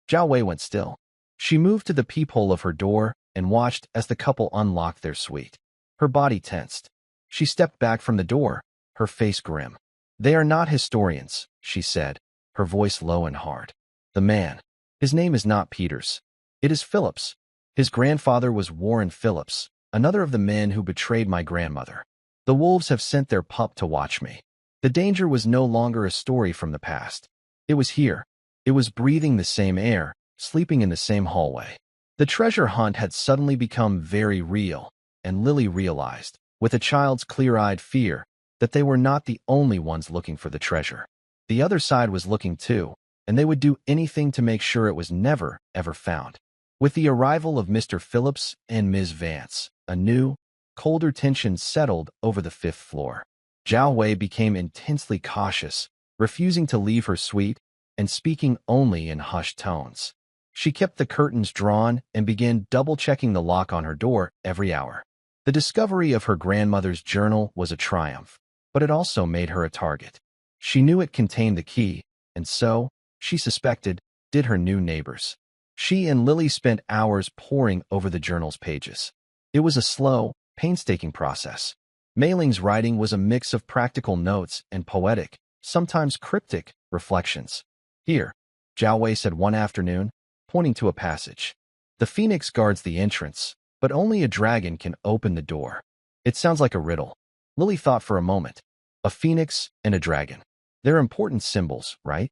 Zhao Hui went still. She moved to the peephole of her door and watched as the couple unlocked their suite. Her body tensed. She stepped back from the door, her face grim. "They are not historians," she said, her voice low and hard. "The man, his name is not Peters. It is Phillips. His grandfather was Warren Phillips, another of the men who betrayed my grandmother. The wolves have sent their pup to watch me." The danger was no longer a story from the past. It was here. It was breathing the same air, sleeping in the same hallway. The treasure hunt had suddenly become very real, and Lily realized, with a child's clear-eyed fear, that they were not the only ones looking for the treasure. The other side was looking too, and they would do anything to make sure it was never, ever found. With the arrival of Mr. Phillips and Ms. Vance, a new, colder tension settled over the 5th floor. Zhao Hui became intensely cautious, refusing to leave her suite and speaking only in hushed tones. She kept the curtains drawn and began double-checking the lock on her door every hour. The discovery of her grandmother's journal was a triumph, but it also made her a target. She knew it contained the key, and so, she suspected, did her new neighbors. She and Lily spent hours poring over the journal's pages. It was a slow, painstaking process. Mei Ling's writing was a mix of practical notes and poetic, sometimes cryptic, reflections. "Here, Zhao Wei said one afternoon, pointing to a passage. The phoenix guards the entrance, but only a dragon can open the door. It sounds like a riddle. Lily thought for a moment. A phoenix and a dragon. They're important symbols, right?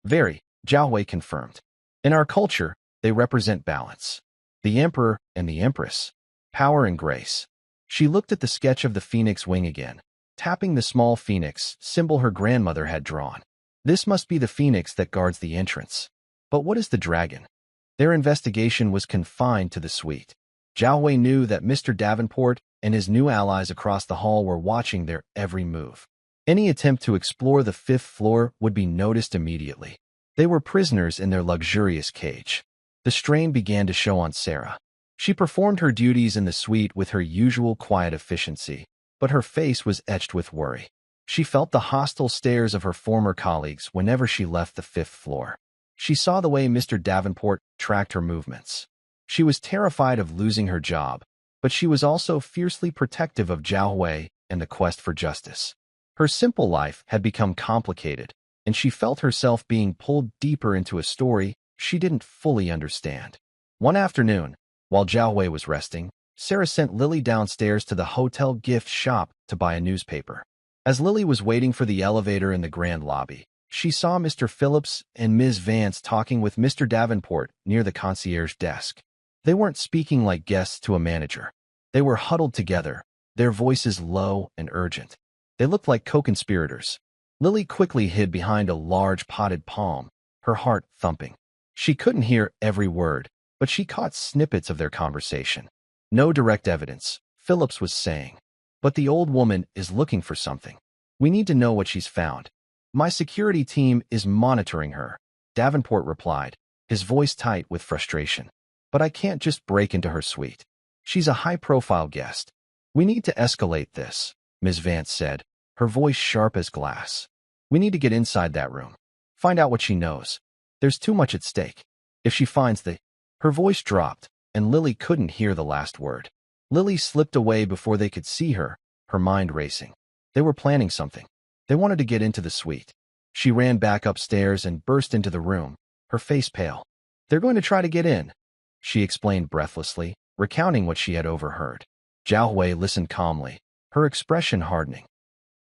Very, Zhao Wei confirmed. In our culture, they represent balance. The emperor and the empress. Power and grace. She looked at the sketch of the phoenix wing again, tapping the small phoenix symbol her grandmother had drawn. This must be the phoenix that guards the entrance. But what is the dragon? Their investigation was confined to the suite. Zhao Wei knew that Mr. Davenport and his new allies across the hall were watching their every move. Any attempt to explore the 5th floor would be noticed immediately. They were prisoners in their luxurious cage. The strain began to show on Sarah. She performed her duties in the suite with her usual quiet efficiency, but her face was etched with worry. She felt the hostile stares of her former colleagues whenever she left the 5th floor. She saw the way Mr. Davenport tracked her movements. She was terrified of losing her job, but she was also fiercely protective of Zhao Wei and the quest for justice. Her simple life had become complicated, and she felt herself being pulled deeper into a story she didn't fully understand. One afternoon, while Zhao Wei was resting, Sarah sent Lily downstairs to the hotel gift shop to buy a newspaper. As Lily was waiting for the elevator in the grand lobby, she saw Mr. Phillips and Ms. Vance talking with Mr. Davenport near the concierge desk. They weren't speaking like guests to a manager. They were huddled together, their voices low and urgent. They looked like co-conspirators. Lily quickly hid behind a large potted palm, her heart thumping. She couldn't hear every word, but she caught snippets of their conversation. No direct evidence, Phillips was saying. But the old woman is looking for something. We need to know what she's found. My security team is monitoring her, Davenport replied, his voice tight with frustration. But I can't just break into her suite. She's a high-profile guest. We need to escalate this, Ms. Vance said, her voice sharp as glass. We need to get inside that room. Find out what she knows. There's too much at stake. If she finds the... Her voice dropped, and Lily couldn't hear the last word. Lily slipped away before they could see her, her mind racing. They were planning something. They wanted to get into the suite. She ran back upstairs and burst into the room, her face pale. They're going to try to get in, she explained breathlessly, recounting what she had overheard. Zhao Wei listened calmly, her expression hardening.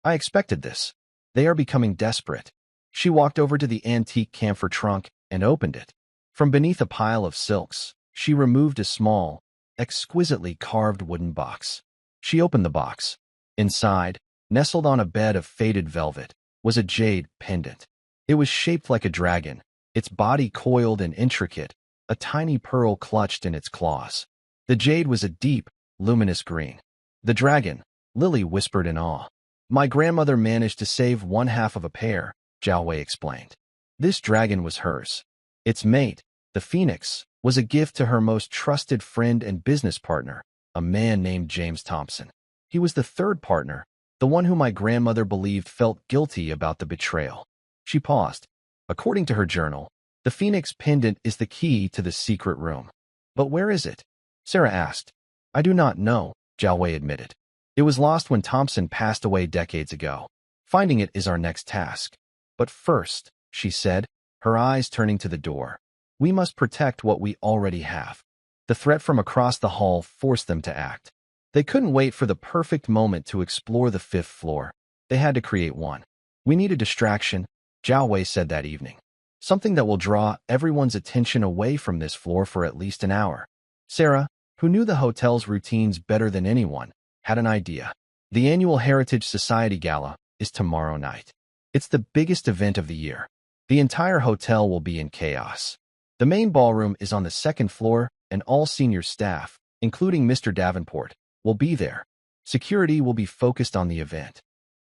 I expected this. They are becoming desperate. She walked over to the antique camphor trunk and opened it. From beneath a pile of silks, she removed a small, exquisitely carved wooden box. She opened the box. Inside, nestled on a bed of faded velvet, was a jade pendant. It was shaped like a dragon, its body coiled and intricate, a tiny pearl clutched in its claws. The jade was a deep, luminous green. The dragon, Lily whispered in awe. My grandmother managed to save one half of a pair, Zhao Wei explained. This dragon was hers. Its mate, the phoenix, was a gift to her most trusted friend and business partner, a man named James Thompson. He was the third partner, the one who my grandmother believed felt guilty about the betrayal. She paused. According to her journal, the phoenix pendant is the key to the secret room. But where is it? Sarah asked. I do not know, Zhao Wei admitted. It was lost when Thompson passed away decades ago. Finding it is our next task. But first, she said, her eyes turning to the door, we must protect what we already have. The threat from across the hall forced them to act. They couldn't wait for the perfect moment to explore the 5th floor. They had to create one. We need a distraction, Zhao Wei said that evening. Something that will draw everyone's attention away from this floor for at least an hour. Sarah, who knew the hotel's routines better than anyone, had an idea. The annual Heritage Society Gala is tomorrow night. It's the biggest event of the year. The entire hotel will be in chaos. The main ballroom is on the 2nd floor, and all senior staff, including Mr. Davenport, will be there. Security will be focused on the event.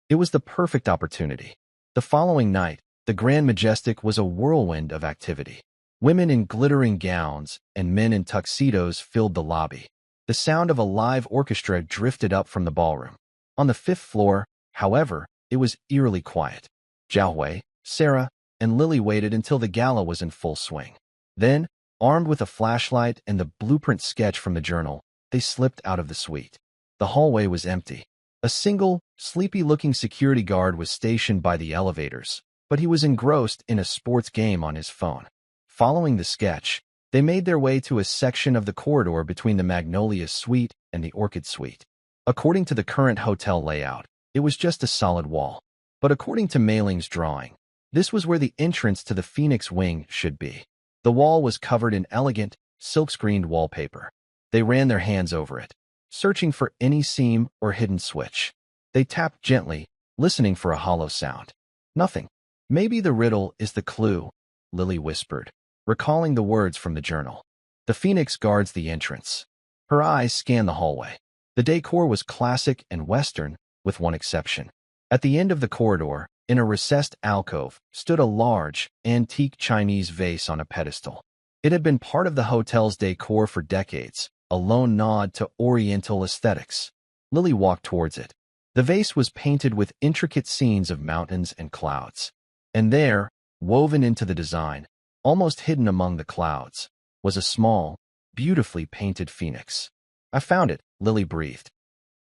It was the perfect opportunity. The following night, the Grand Majestic was a whirlwind of activity. Women in glittering gowns and men in tuxedos filled the lobby. The sound of a live orchestra drifted up from the ballroom. On the 5th floor, however, it was eerily quiet. Zhao Wei, Sarah, and Lily waited until the gala was in full swing. Then, armed with a flashlight and the blueprint sketch from the journal, they slipped out of the suite. The hallway was empty. A single, sleepy-looking security guard was stationed by the elevators, but he was engrossed in a sports game on his phone. Following the sketch, they made their way to a section of the corridor between the Magnolia Suite and the Orchid Suite. According to the current hotel layout, it was just a solid wall. But according to Mailing's drawing, this was where the entrance to the Phoenix wing should be. The wall was covered in elegant, silk-screened wallpaper. They ran their hands over it, searching for any seam or hidden switch. They tapped gently, listening for a hollow sound. Nothing. Maybe the riddle is the clue, Lily whispered, recalling the words from the journal. The Phoenix guards the entrance. Her eyes scanned the hallway. The decor was classic and Western, with one exception. At the end of the corridor, in a recessed alcove, stood a large, antique Chinese vase on a pedestal. It had been part of the hotel's decor for decades, a lone nod to Oriental aesthetics. Lily walked towards it. The vase was painted with intricate scenes of mountains and clouds. And there, woven into the design, almost hidden among the clouds, was a small, beautifully painted phoenix. I found it, Lily breathed.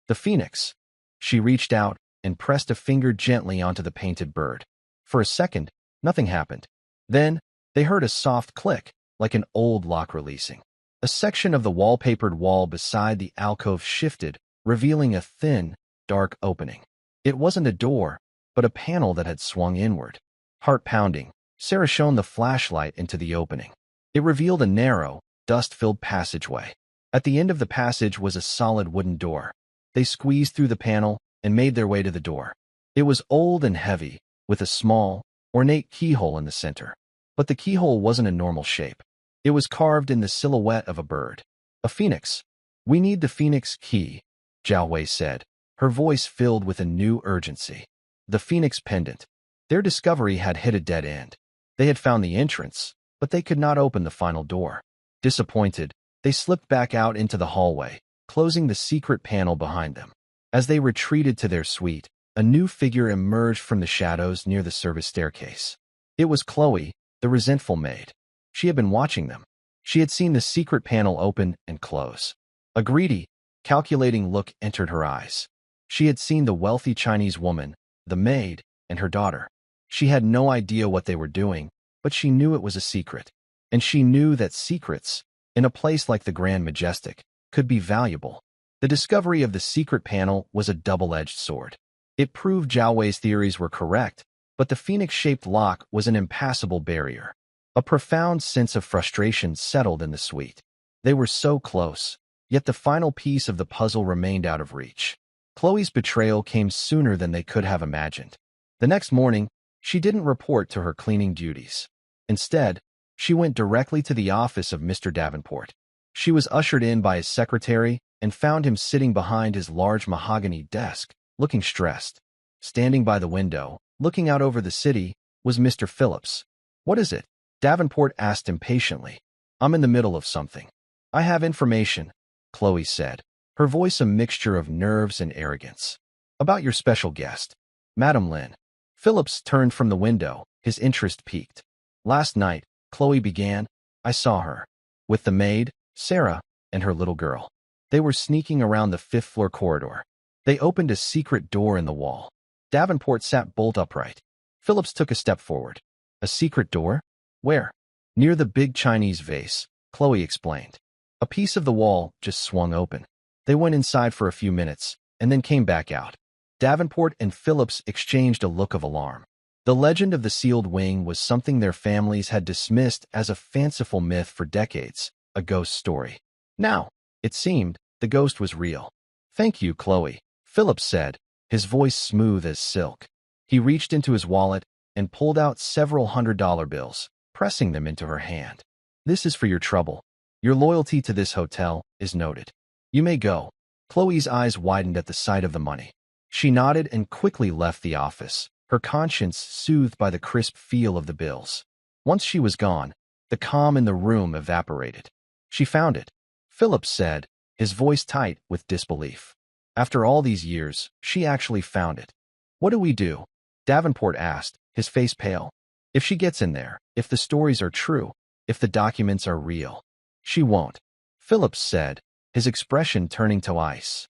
The phoenix. She reached out and pressed a finger gently onto the painted bird. For a second, nothing happened. Then, they heard a soft click, like an old lock releasing. A section of the wallpapered wall beside the alcove shifted, revealing a thin, dark opening. It wasn't a door, but a panel that had swung inward. Heart pounding, Sarah shone the flashlight into the opening. It revealed a narrow, dust-filled passageway. At the end of the passage was a solid wooden door. They squeezed through the panel and made their way to the door. It was old and heavy, with a small, ornate keyhole in the center. But the keyhole wasn't a normal shape. It was carved in the silhouette of a bird. A phoenix. "We need the phoenix key," Zhao Wei said, her voice filled with a new urgency. The phoenix pendant. Their discovery had hit a dead end. They had found the entrance, but they could not open the final door. Disappointed, they slipped back out into the hallway, closing the secret panel behind them. As they retreated to their suite, a new figure emerged from the shadows near the service staircase. It was Chloe, the resentful maid. She had been watching them. She had seen the secret panel open and close. A greedy, calculating look entered her eyes. She had seen the wealthy Chinese woman, the maid, and her daughter. She had no idea what they were doing, but she knew it was a secret. And she knew that secrets, in a place like the Grand Majestic, could be valuable. The discovery of the secret panel was a double-edged sword. It proved Zhao Wei's theories were correct, but the phoenix-shaped lock was an impassable barrier. A profound sense of frustration settled in the suite. They were so close, yet the final piece of the puzzle remained out of reach. Chloe's betrayal came sooner than they could have imagined. The next morning, she didn't report to her cleaning duties. Instead, she went directly to the office of Mr. Davenport. She was ushered in by his secretary and found him sitting behind his large mahogany desk, looking stressed. Standing by the window, looking out over the city, was Mr. Phillips. "What is it?" Davenport asked impatiently. "I'm in the middle of something." "I have information," Chloe said, her voice a mixture of nerves and arrogance. "About your special guest, Madame Lin." Phillips turned from the window, his interest piqued. "Last night," Chloe began, "I saw her. With the maid, Sarah, and her little girl. They were sneaking around the fifth-floor corridor. They opened a secret door in the wall." Davenport sat bolt upright. Phillips took a step forward. "A secret door? Where?" "Near the big Chinese vase," Chloe explained. "A piece of the wall just swung open. They went inside for a few minutes, and then came back out." Davenport and Phillips exchanged a look of alarm. The legend of the sealed wing was something their families had dismissed as a fanciful myth for decades, a ghost story. Now, it seemed, the ghost was real. "Thank you, Chloe," Phillips said, his voice smooth as silk. He reached into his wallet and pulled out several $100 bills, pressing them into her hand. "This is for your trouble. Your loyalty to this hotel is noted. You may go." Chloe's eyes widened at the sight of the money. She nodded and quickly left the office, her conscience soothed by the crisp feel of the bills. Once she was gone, the calm in the room evaporated. "She found it," Phillips said, his voice tight with disbelief. "After all these years, she actually found it." "What do we do?" Davenport asked, his face pale. "If she gets in there, if the stories are true, if the documents are real." "She won't," Phillips said, his expression turning to ice.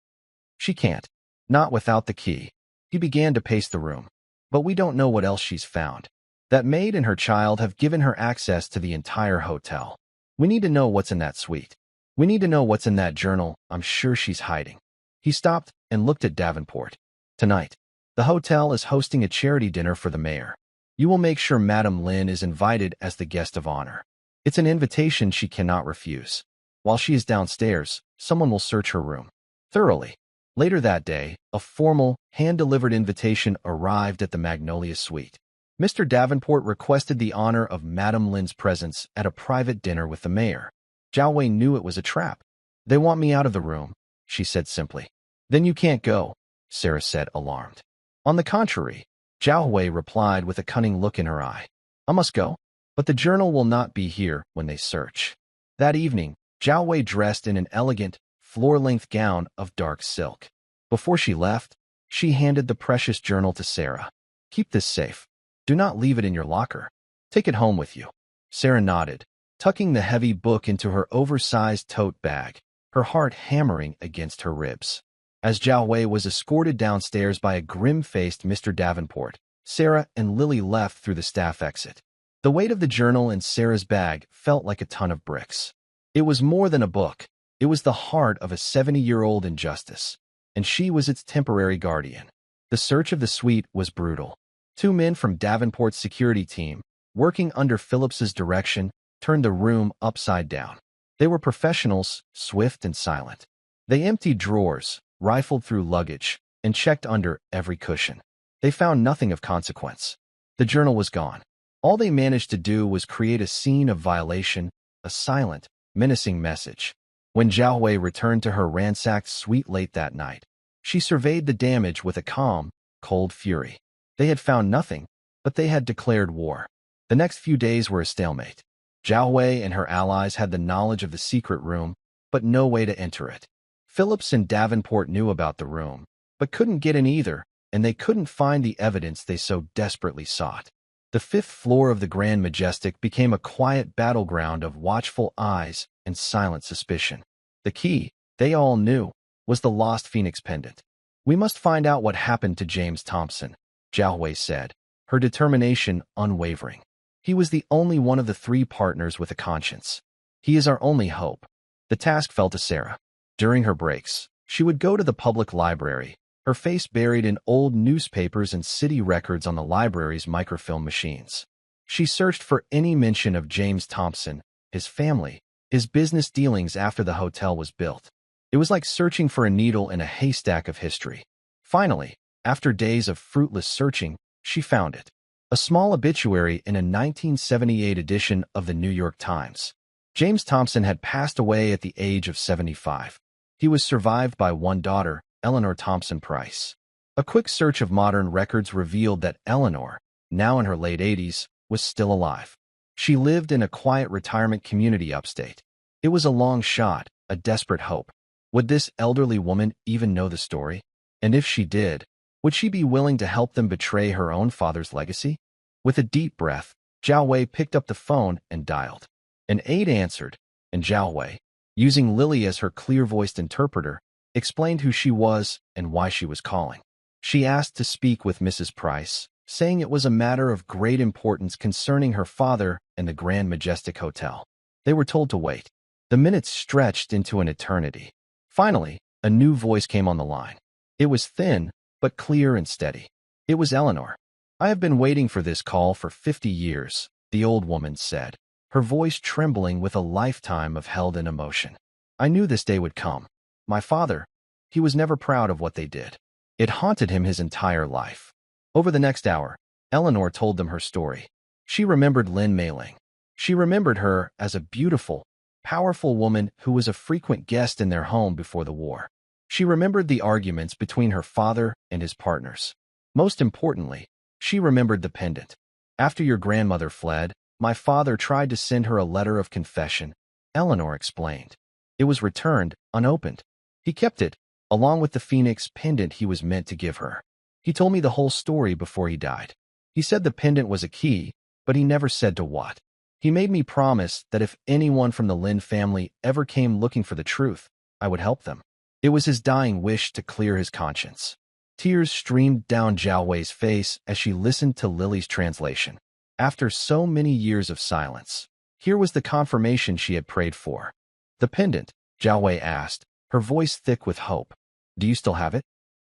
"She can't. Not without the key." He began to pace the room. "But we don't know what else she's found. That Maid and her child have given her access to the entire hotel. We need to know what's in that suite. We need to know what's in that journal I'm sure she's hiding. He stopped and looked at Davenport. Tonight, the hotel is hosting a charity dinner for the mayor. You will make sure Madame Lin is invited as the guest of honor. It's an invitation she cannot refuse. While she is downstairs, someone will search her room thoroughly. Later that day, a formal, hand-delivered invitation arrived at the Magnolia Suite. Mr. Davenport requested the honor of Madame Lin's presence at a private dinner with the mayor. Zhao Wei knew it was a trap. They want me out of the room, she said simply. Then you can't go, Sarah said, alarmed. On the contrary, Zhao Wei replied with a cunning look in her eye. I must go, but the journal will not be here when they search. That evening, Zhao Wei dressed in an elegant, floor-length gown of dark silk. Before she left, she handed the precious journal to Sarah. Keep this safe. Do not leave it in your locker. Take it home with you. Sarah nodded, tucking the heavy book into her oversized tote bag, her heart hammering against her ribs. As Zhao Wei was escorted downstairs by a grim-faced Mr. Davenport, Sarah and Lily left through the staff exit. The weight of the journal in Sarah's bag felt like a ton of bricks. It was more than a book. It was the heart of a 70-year-old injustice, and she was its temporary guardian. The search of the suite was brutal. 2 men from Davenport's security team, working under Phillips's direction, turned the room upside down. They were professionals, swift and silent. They emptied drawers, rifled through luggage, and checked under every cushion. They found nothing of consequence. The journal was gone. All they managed to do was create a scene of violation, a silent, menacing message. When Zhao Wei returned to her ransacked suite late that night, she surveyed the damage with a calm, cold fury. They had found nothing, but they had declared war. The next few days were a stalemate. Zhao Wei and her allies had the knowledge of the secret room, but no way to enter it. Phillips and Davenport knew about the room, but couldn't get in either, and they couldn't find the evidence they so desperately sought. The 5th floor of the Grand Majestic became a quiet battleground of watchful eyes and silent suspicion. The key, they all knew, was the lost Phoenix pendant. We must find out what happened to James Thompson, Zhao Wei said, her determination unwavering. He was the only one of the 3 partners with a conscience. He is our only hope. The task fell to Sarah. During her breaks, she would go to the public library, her face buried in old newspapers and city records on the library's microfilm machines. She searched for any mention of James Thompson, his family, his business dealings after the hotel was built. It was like searching for a needle in a haystack of history. Finally, after days of fruitless searching, she found it. A small obituary in a 1978 edition of the New York Times. James Thompson had passed away at the age of 75. He was survived by one daughter, Eleanor Thompson Price. A quick search of modern records revealed that Eleanor, now in her late 80s, was still alive. She lived in a quiet retirement community upstate. It was a long shot, a desperate hope. Would this elderly woman even know the story? And if she did, would she be willing to help them betray her own father's legacy? With a deep breath, Zhao Wei picked up the phone and dialed. An aide answered, and Zhao Wei, using Lily as her clear-voiced interpreter, explained who she was and why she was calling. She asked to speak with Mrs. Price, saying it was a matter of great importance concerning her father and the Grand Majestic Hotel. They were told to wait. The minutes stretched into an eternity. Finally, a new voice came on the line. It was thin, but clear and steady. It was Eleanor. I have been waiting for this call for 50 years, the old woman said, her voice trembling with a lifetime of held-in emotion. I knew this day would come. My father, he was never proud of what they did. It haunted him his entire life. Over the next hour, Eleanor told them her story. She remembered Lin Meiling. She remembered her as a beautiful, powerful woman who was a frequent guest in their home before the war. She remembered the arguments between her father and his partners. Most importantly, she remembered the pendant. After your grandmother fled, my father tried to send her a letter of confession, Eleanor explained. It was returned, unopened. He kept it, along with the Phoenix pendant he was meant to give her. He told me the whole story before he died. He said the pendant was a key, but he never said to what. He made me promise that if anyone from the Lin family ever came looking for the truth, I would help them. It was his dying wish to clear his conscience. Tears streamed down Zhao Wei's face as she listened to Lily's translation. After so many years of silence, here was the confirmation she had prayed for. The pendant, Zhao Wei asked, her voice thick with hope. Do you still have it?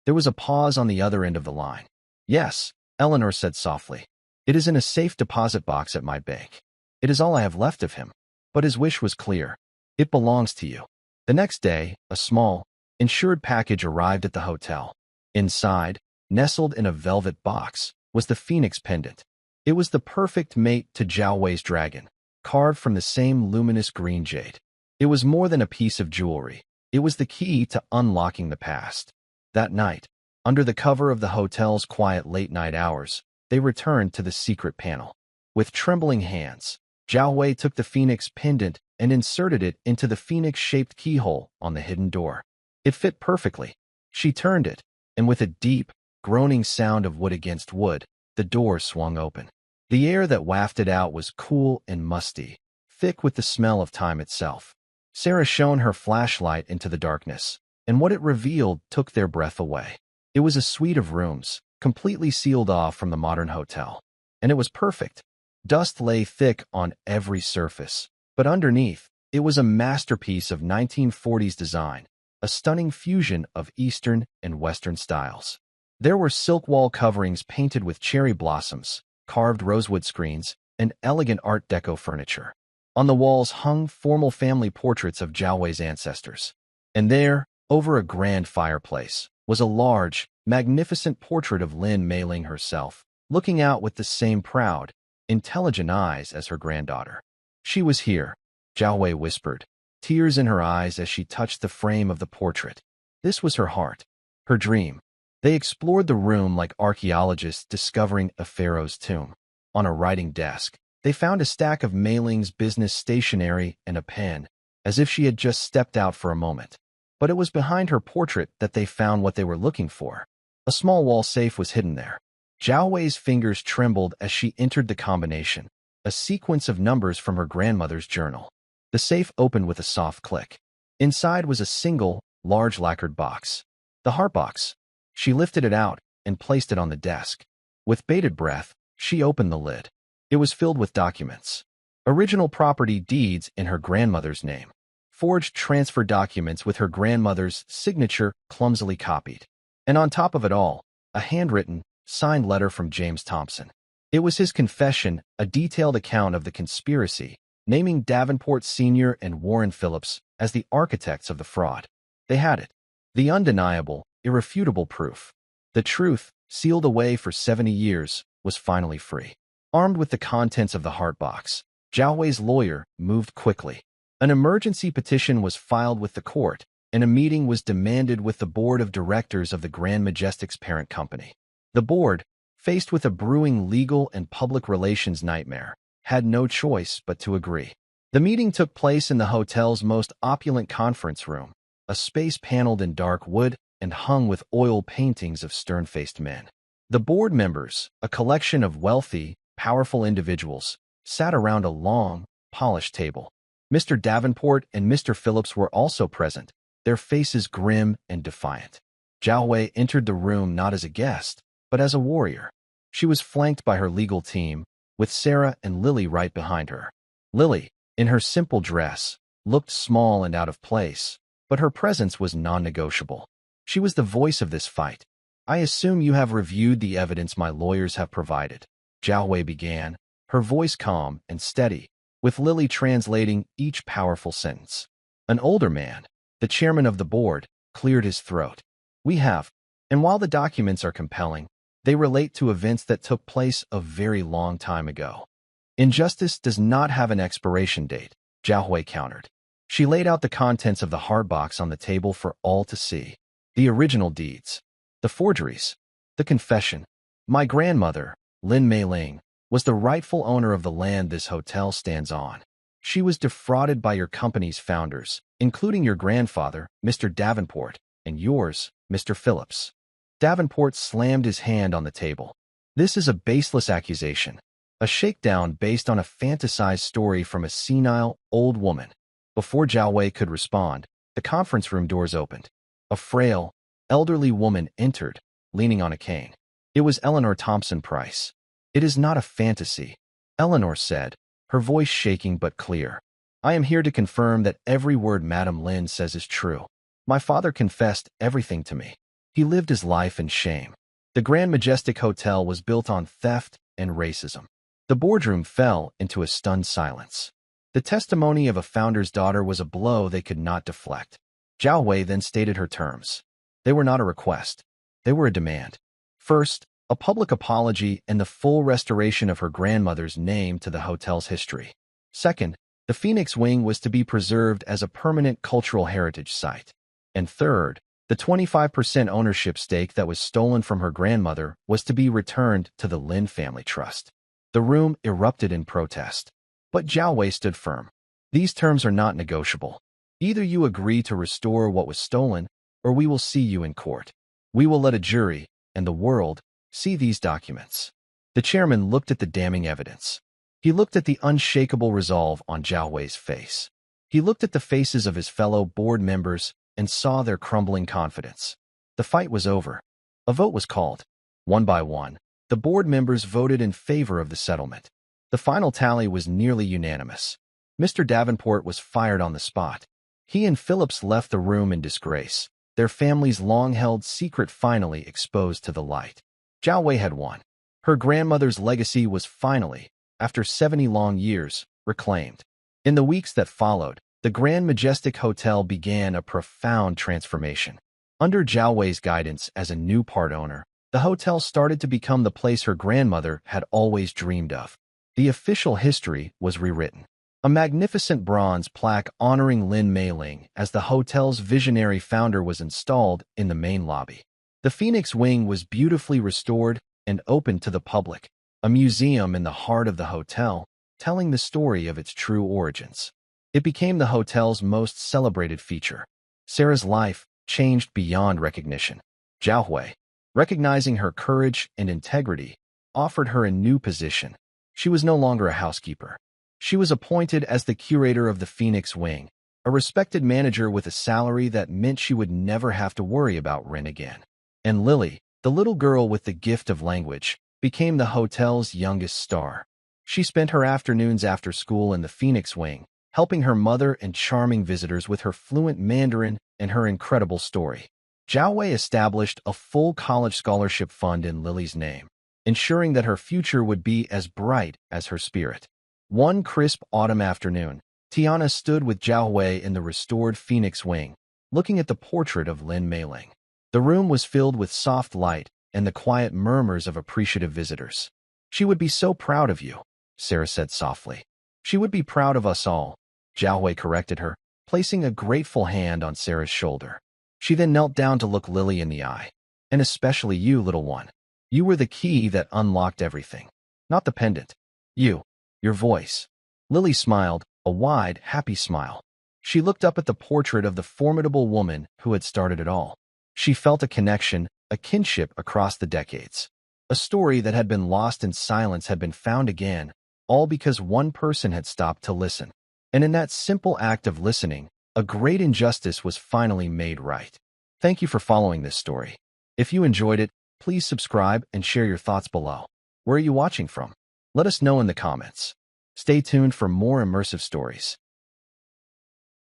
There was a pause on the other end of the line. Yes, Eleanor said softly. It is in a safe deposit box at my bank. It is all I have left of him. But his wish was clear. It belongs to you. The next day, a small, insured package arrived at the hotel. Inside, nestled in a velvet box, was the phoenix pendant. It was the perfect mate to Zhao Wei's dragon, carved from the same luminous green jade. It was more than a piece of jewelry. It was the key to unlocking the past. That night, under the cover of the hotel's quiet late-night hours, they returned to the secret panel. With trembling hands, Zhao Wei took the phoenix pendant and inserted it into the phoenix-shaped keyhole on the hidden door. It fit perfectly. She turned it, and with a deep, groaning sound of wood against wood, the door swung open. The air that wafted out was cool and musty, thick with the smell of time itself. Sarah shone her flashlight into the darkness, and what it revealed took their breath away. It was a suite of rooms, completely sealed off from the modern hotel. And it was perfect. Dust lay thick on every surface, but underneath, it was a masterpiece of 1940s design, a stunning fusion of Eastern and Western styles. There were silk wall coverings painted with cherry blossoms, carved rosewood screens, and elegant Art Deco furniture. On the walls hung formal family portraits of Zhao Wei's ancestors. And there, over a grand fireplace, was a large, magnificent portrait of Lin Meiling herself, looking out with the same proud, intelligent eyes as her granddaughter. She was here, Zhao Wei whispered, tears in her eyes as she touched the frame of the portrait. This was her heart, her dream. They explored the room like archaeologists discovering a pharaoh's tomb. On a writing desk, they found a stack of Meiling's business stationery and a pen, as if she had just stepped out for a moment. But it was behind her portrait that they found what they were looking for. A small wall safe was hidden there. Zhao Wei's fingers trembled as she entered the combination, a sequence of numbers from her grandmother's journal. The safe opened with a soft click. Inside was a single, large lacquered box. The heart box. She lifted it out and placed it on the desk. With bated breath, she opened the lid. It was filled with documents. Original property deeds in her grandmother's name. Forged transfer documents with her grandmother's signature clumsily copied. And on top of it all, a handwritten, signed letter from James Thompson. It was his confession, a detailed account of the conspiracy, naming Davenport Sr. and Warren Phillips as the architects of the fraud. They had it. The undeniable, irrefutable proof. The truth, sealed away for 70 years, was finally free. Armed with the contents of the heart box, Zhao Wei's lawyer moved quickly. An emergency petition was filed with the court, and a meeting was demanded with the board of directors of the Grand Majestic's parent company. The board, faced with a brewing legal and public relations nightmare, had no choice but to agree. The meeting took place in the hotel's most opulent conference room, a space paneled in dark wood and hung with oil paintings of stern-faced men. The board members, a collection of wealthy, powerful individuals, sat around a long, polished table. Mr. Davenport and Mr. Phillips were also present, their faces grim and defiant. Zhao Wei entered the room not as a guest, but as a warrior. She was flanked by her legal team, with Sarah and Lily right behind her. Lily, in her simple dress, looked small and out of place, but her presence was non-negotiable. She was the voice of this fight. I assume you have reviewed the evidence my lawyers have provided, Zhao Wei began, her voice calm and steady, with Lily translating each powerful sentence. An older man, the chairman of the board, cleared his throat. We have, and while the documents are compelling, they relate to events that took place a very long time ago. Injustice does not have an expiration date, Zhao Wei countered. She laid out the contents of the hard box on the table for all to see. The original deeds, the forgeries, the confession. My grandmother, Lin Meiling, was the rightful owner of the land this hotel stands on. She was defrauded by your company's founders, including your grandfather, Mr. Davenport, and yours, Mr. Phillips. Davenport slammed his hand on the table. This is a baseless accusation, a shakedown based on a fantasized story from a senile, old woman. Before Zhao Wei could respond, the conference room doors opened. A frail, elderly woman entered, leaning on a cane. It was Eleanor Thompson Price. It is not a fantasy, Eleanor said, her voice shaking but clear. I am here to confirm that every word Madame Lin says is true. My father confessed everything to me. He lived his life in shame. The Grand Majestic Hotel was built on theft and racism. The boardroom fell into a stunned silence. The testimony of a founder's daughter was a blow they could not deflect. Zhao Wei then stated her terms. They were not a request. They were a demand. First, a public apology and the full restoration of her grandmother's name to the hotel's history. Second, the Phoenix Wing was to be preserved as a permanent cultural heritage site. And third, the 25% ownership stake that was stolen from her grandmother was to be returned to the Lin family trust. The room erupted in protest. But Zhao Wei stood firm. These terms are not negotiable. Either you agree to restore what was stolen, or we will see you in court. We will let a jury, and the world, see these documents. The chairman looked at the damning evidence. He looked at the unshakable resolve on Zhao Wei's face. He looked at the faces of his fellow board members and saw their crumbling confidence. The fight was over. A vote was called. One by one, the board members voted in favor of the settlement. The final tally was nearly unanimous. Mr. Davenport was fired on the spot. He and Phillips left the room in disgrace, their family's long-held secret finally exposed to the light. Zhao Wei had won. Her grandmother's legacy was finally, after 70 long years, reclaimed. In the weeks that followed, the Grand Majestic Hotel began a profound transformation. Under Zhao Wei's guidance as a new part owner, the hotel started to become the place her grandmother had always dreamed of. The official history was rewritten. A magnificent bronze plaque honoring Lin Meiling as the hotel's visionary founder was installed in the main lobby. The Phoenix Wing was beautifully restored and opened to the public, a museum in the heart of the hotel, telling the story of its true origins. It became the hotel's most celebrated feature. Sarah's life changed beyond recognition. Zhao Wei, recognizing her courage and integrity, offered her a new position. She was no longer a housekeeper. She was appointed as the curator of the Phoenix Wing, a respected manager with a salary that meant she would never have to worry about rent again. And Lily, the little girl with the gift of language, became the hotel's youngest star. She spent her afternoons after school in the Phoenix Wing, helping her mother and charming visitors with her fluent Mandarin and her incredible story. Zhao Wei established a full college scholarship fund in Lily's name, ensuring that her future would be as bright as her spirit. One crisp autumn afternoon, Tiana stood with Zhao Wei in the restored Phoenix Wing, looking at the portrait of Lin Meiling. The room was filled with soft light and the quiet murmurs of appreciative visitors. She would be so proud of you, Sarah said softly. She would be proud of us all, Zhao Wei corrected her, placing a grateful hand on Sarah's shoulder. She then knelt down to look Lily in the eye. And especially you, little one. You were the key that unlocked everything. Not the pendant. You. Your voice. Lily smiled, a wide, happy smile. She looked up at the portrait of the formidable woman who had started it all. She felt a connection, a kinship across the decades. A story that had been lost in silence had been found again, all because one person had stopped to listen. And in that simple act of listening, a great injustice was finally made right. Thank you for following this story. If you enjoyed it, please subscribe and share your thoughts below. Where are you watching from? Let us know in the comments. Stay tuned for more immersive stories.